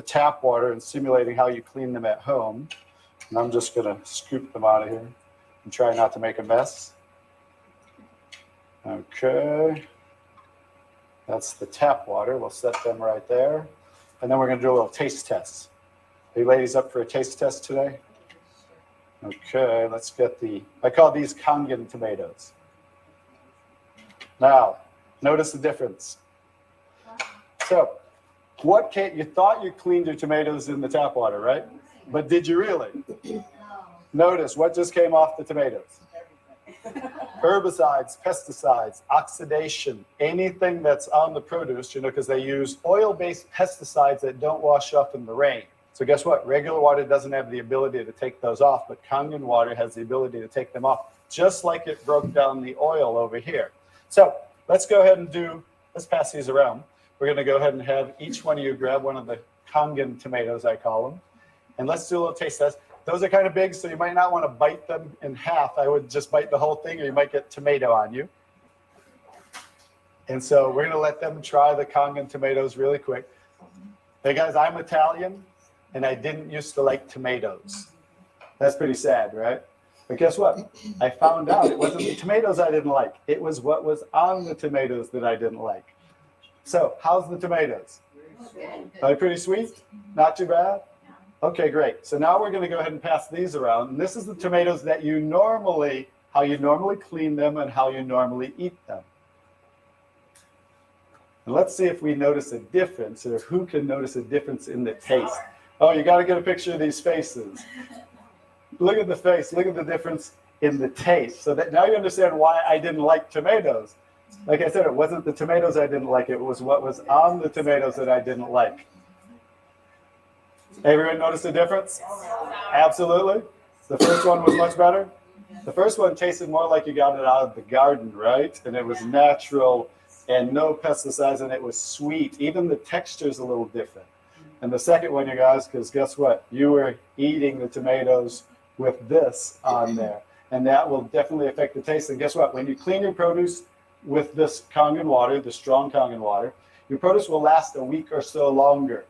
tap water and simulating how you clean them at home. And I'm just going to scoop them out of here and try not to make a mess. Okay. That's the tap water. We'll set them right there. And then we're going to do a little taste test. Are you ladies up for a taste test today? Okay, let's get I call these Kangen tomatoes. Now, notice the difference. So, you thought you cleaned your tomatoes in the tap water, right? But did you really? Notice what just came off the tomatoes. Herbicides, pesticides, oxidation, anything that's on the produce, because they use oil-based pesticides that don't wash off in the rain. So guess what? Regular water doesn't have the ability to take those off, but Kangen water has the ability to take them off, just like it broke down the oil over here. So let's go ahead and let's pass these around. We're going to go ahead and have each one of you grab one of the Kangen tomatoes, I call them, and let's do a little taste test. Those are kind of big, so you might not want to bite them in half. I would just bite the whole thing, or you might get tomato on you. And so we're going to let them try the Kangen tomatoes really quick. Hey guys, I'm Italian, and I didn't used to like tomatoes. That's pretty sad, right? But guess what? I found out it wasn't the tomatoes I didn't like. It was what was on the tomatoes that I didn't like. So how's the tomatoes? Are they pretty sweet? Not too bad? Okay, great. So now we're going to go ahead and pass these around. And this is the tomatoes that how you normally clean them and how you normally eat them. And let's see if we notice a difference, or who can notice a difference in the taste. Oh, you got to get a picture of these faces. Look at the face. Look at the difference in the taste. So that now you understand why I didn't like tomatoes. Like I said, it wasn't the tomatoes I didn't like. It was what was on the tomatoes that I didn't like. Everyone notice the difference? Absolutely. The first one was much better. The first one tasted more like you got it out of the garden, right? And it was natural and no pesticides, and it was sweet. Even the texture is a little different. And the second one, you guys, because guess what? You were eating the tomatoes with this on there. And that will definitely affect the taste. And guess what? When you clean your produce with this Kangen water, the strong Kangen water, your produce will last a week or so longer.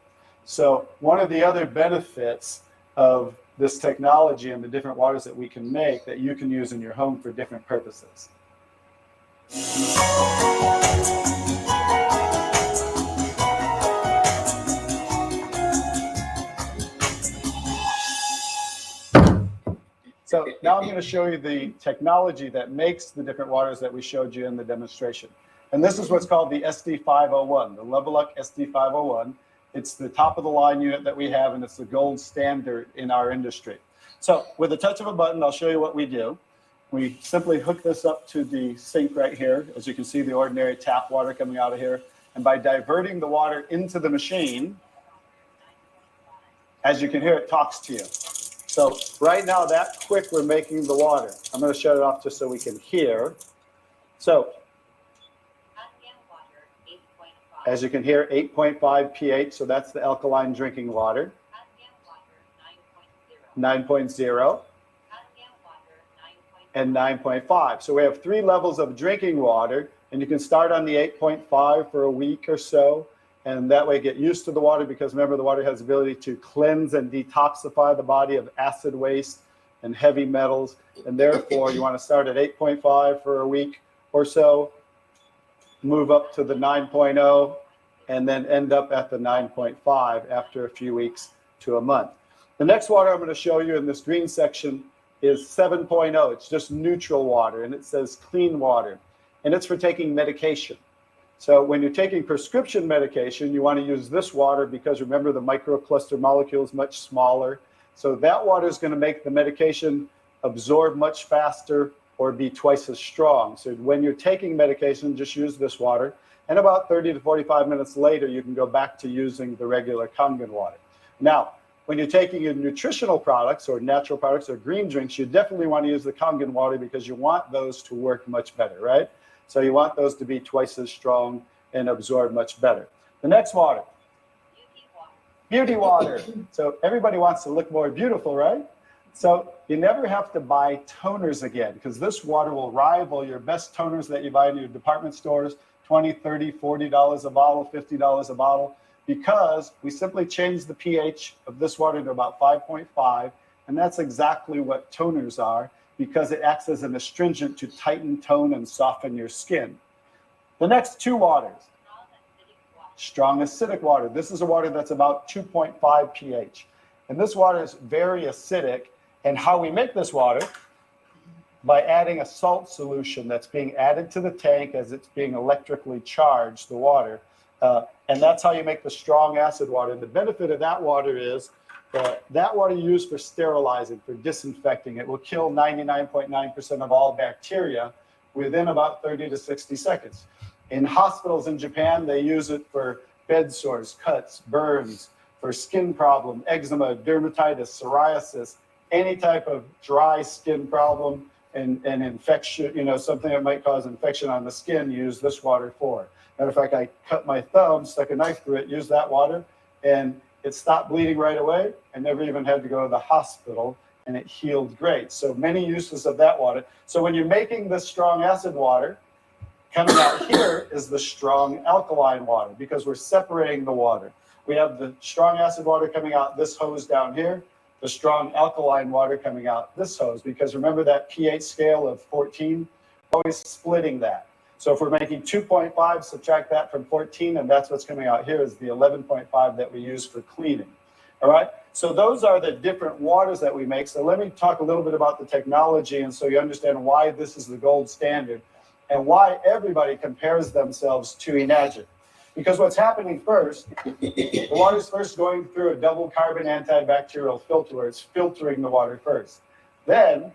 So one of the other benefits of this technology and the different waters that we can make that you can use in your home for different purposes. So now I'm going to show you the technology that makes the different waters that we showed you in the demonstration. And this is what's called the SD501, the Leveluck SD501. It's the top of the line unit that we have, and it's the gold standard in our industry. So with a touch of a button, I'll show you what we do. We simply hook this up to the sink right here. As you can see, the ordinary tap water coming out of here. And by diverting the water into the machine, as you can hear, it talks to you. So right now, that quick, we're making the water. I'm going to shut it off just so we can hear. So as you can hear, 8.5 pH, so that's the alkaline drinking water. 9.0 and 9.5. So we have 3 levels of drinking water, and you can start on the 8.5 for a week or so, and that way get used to the water, because remember, the water has the ability to cleanse and detoxify the body of acid waste and heavy metals, and therefore you want to start at 8.5 for a week or so, move up to the 9.0, and then end up at the 9.5 after a few weeks to a month. The next water I'm going to show you in this green section is 7.0. It's just neutral water, and it says clean water, and it's for taking medication. So when you're taking prescription medication, you want to use this water because remember, the microcluster molecule is much smaller. So that water is going to make the medication absorb much faster or be twice as strong. So when you're taking medication, just use this water. And about 30 to 45 minutes later, you can go back to using the regular Kangen water. Now, when you're taking your nutritional products or natural products or green drinks, you definitely want to use the Kangen water because you want those to work much better, right? So you want those to be twice as strong and absorb much better. The next water. Beauty water. So everybody wants to look more beautiful, right? So you never have to buy toners again, because this water will rival your best toners that you buy in your department stores, $20, $30, $40 a bottle, $50 a bottle, because we simply change the pH of this water to about 5.5, and that's exactly what toners are, because it acts as an astringent to tighten, tone, and soften your skin. The next 2 waters. Strong acidic water. This is a water that's about 2.5 pH. And this water is very acidic, And how we make this water, by adding a salt solution that's being added to the tank as it's being electrically charged, the water. And that's how you make the strong acid water. And the benefit of that water is that water you use for sterilizing, for disinfecting. It will kill 99.9% of all bacteria within about 30 to 60 seconds. In hospitals in Japan, they use it for bed sores, cuts, burns, for skin problem, eczema, dermatitis, psoriasis, any type of dry skin problem and infection, you know, something that might cause infection on the skin, use this water for. Matter of fact, I cut my thumb, stuck a knife through it, used that water, and it stopped bleeding right away. I never even had to go to the hospital, and it healed great. So many uses of that water. So when you're making this strong acid water, coming out here is the strong alkaline water, because we're separating the water. We have the strong acid water coming out this hose down here, the strong alkaline water coming out this hose, because remember that pH scale of 14, always splitting that. So if we're making 2.5, subtract that from 14, and that's what's coming out here is the 11.5 that we use for cleaning. All right, so those are the different waters that we make. So let me talk a little bit about the technology, and so you understand why this is the gold standard and why everybody compares themselves to Enagic. Because what's happening first, the water's first going through a double carbon antibacterial filter where it's filtering the water first. Then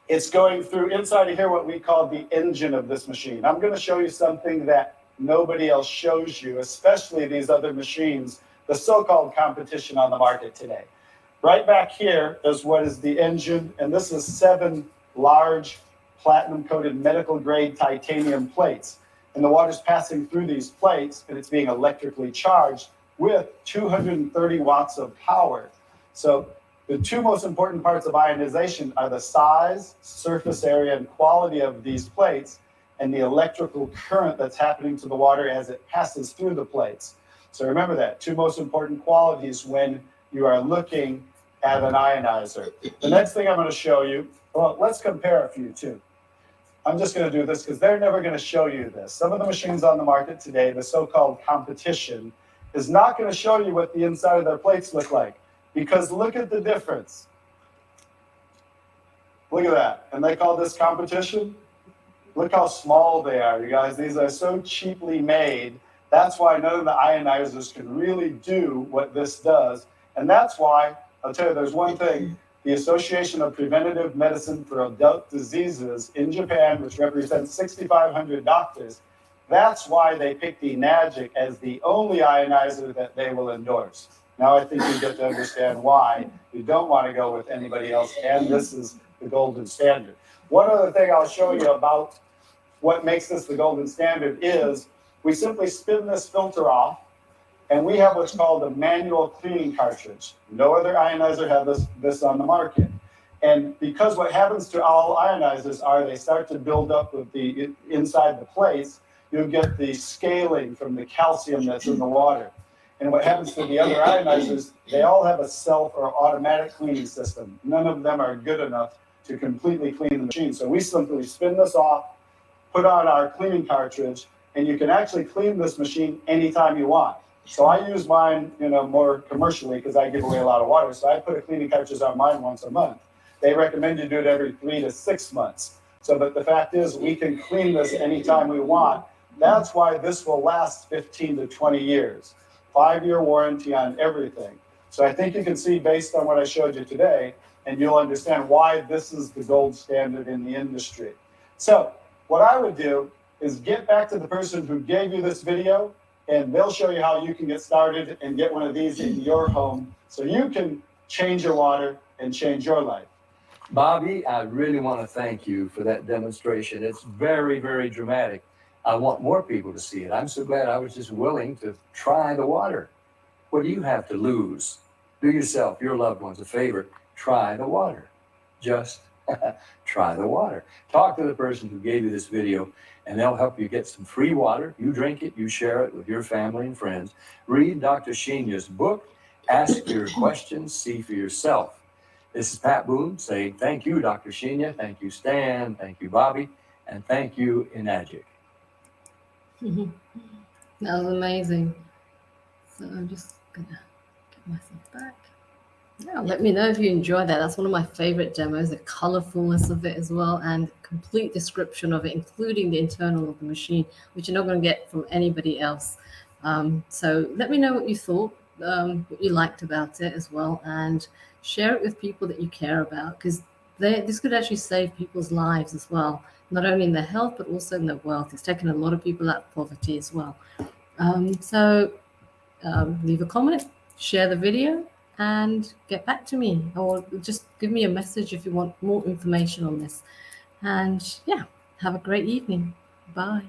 it's going through inside of here what we call the engine of this machine. I'm going to show you something that nobody else shows you, especially these other machines, the so-called competition on the market today. Right back here is what is the engine, and this is 7 large platinum-coated medical-grade titanium plates. And the water's passing through these plates, and it's being electrically charged with 230 watts of power. So the two most important parts of ionization are the size, surface area, and quality of these plates, and the electrical current that's happening to the water as it passes through the plates. So remember that, 2 most important qualities when you are looking at an ionizer. The next thing I'm going to show you, well, let's compare a few too. I'm just going to do this because they're never going to show you this. Some of the machines on the market today, the so-called competition, is not going to show you what the inside of their plates look like. Because look at the difference. Look at that. And they call this competition? Look how small they are, you guys. These are so cheaply made. That's why none of the ionizers can really do what this does. And that's why, I'll tell you, there's one thing. The Association of Preventative Medicine for Adult Diseases in Japan, which represents 6,500 doctors, that's why they picked Enagic as the only ionizer that they will endorse. Now I think you get to understand why you don't want to go with anybody else, and this is the golden standard. One other thing I'll show you about what makes this the golden standard is we simply spin this filter off, and we have what's called a manual cleaning cartridge. No other ionizer has this on the market. And because what happens to all ionizers are they start to build up with the inside the plates, you'll get the scaling from the calcium that's in the water. And what happens to the other ionizers, they all have a self or automatic cleaning system. None of them are good enough to completely clean the machine. So we simply spin this off, put on our cleaning cartridge, and you can actually clean this machine anytime you want. So I use mine, more commercially because I give away a lot of water. So I put a cleaning cartridge on mine once a month. They recommend you do it every 3 to 6 months. So but the fact is we can clean this anytime we want. That's why this will last 15 to 20 years. 5-year warranty on everything. So I think you can see based on what I showed you today, and you'll understand why this is the gold standard in the industry. So what I would do is get back to the person who gave you this video, and they'll show you how you can get started and get one of these in your home so you can change your water and change your life. Bobby, I really want to thank you for that demonstration. It's very, very dramatic. I want more people to see it. I'm so glad I was just willing to try the water. What do you have to lose? Do yourself, your loved ones a favor. Try the water. Just try the water. Talk to the person who gave you this video, and they'll help you get some free water. You drink it, you share it with your family and friends. Read Dr. Sheenya's book. Ask your questions, see for yourself. This is Pat Boone saying thank you, Dr. Sheenya. Thank you, Stan. Thank you, Bobby. And thank you, Enagic. That was amazing. So I'm just gonna get myself back. Yeah, let me know if you enjoy that. That's one of my favorite demos, the colorfulness of it as well, and complete description of it, including the internal of the machine, which you're not going to get from anybody else. So let me know what you thought, what you liked about it as well, and share it with people that you care about, because this could actually save people's lives as well, not only in their health, but also in their wealth. It's taken a lot of people out of poverty as well. Leave a comment, share the video, and get back to me, or just give me a message if you want more information on this. And yeah, have a great evening. Bye.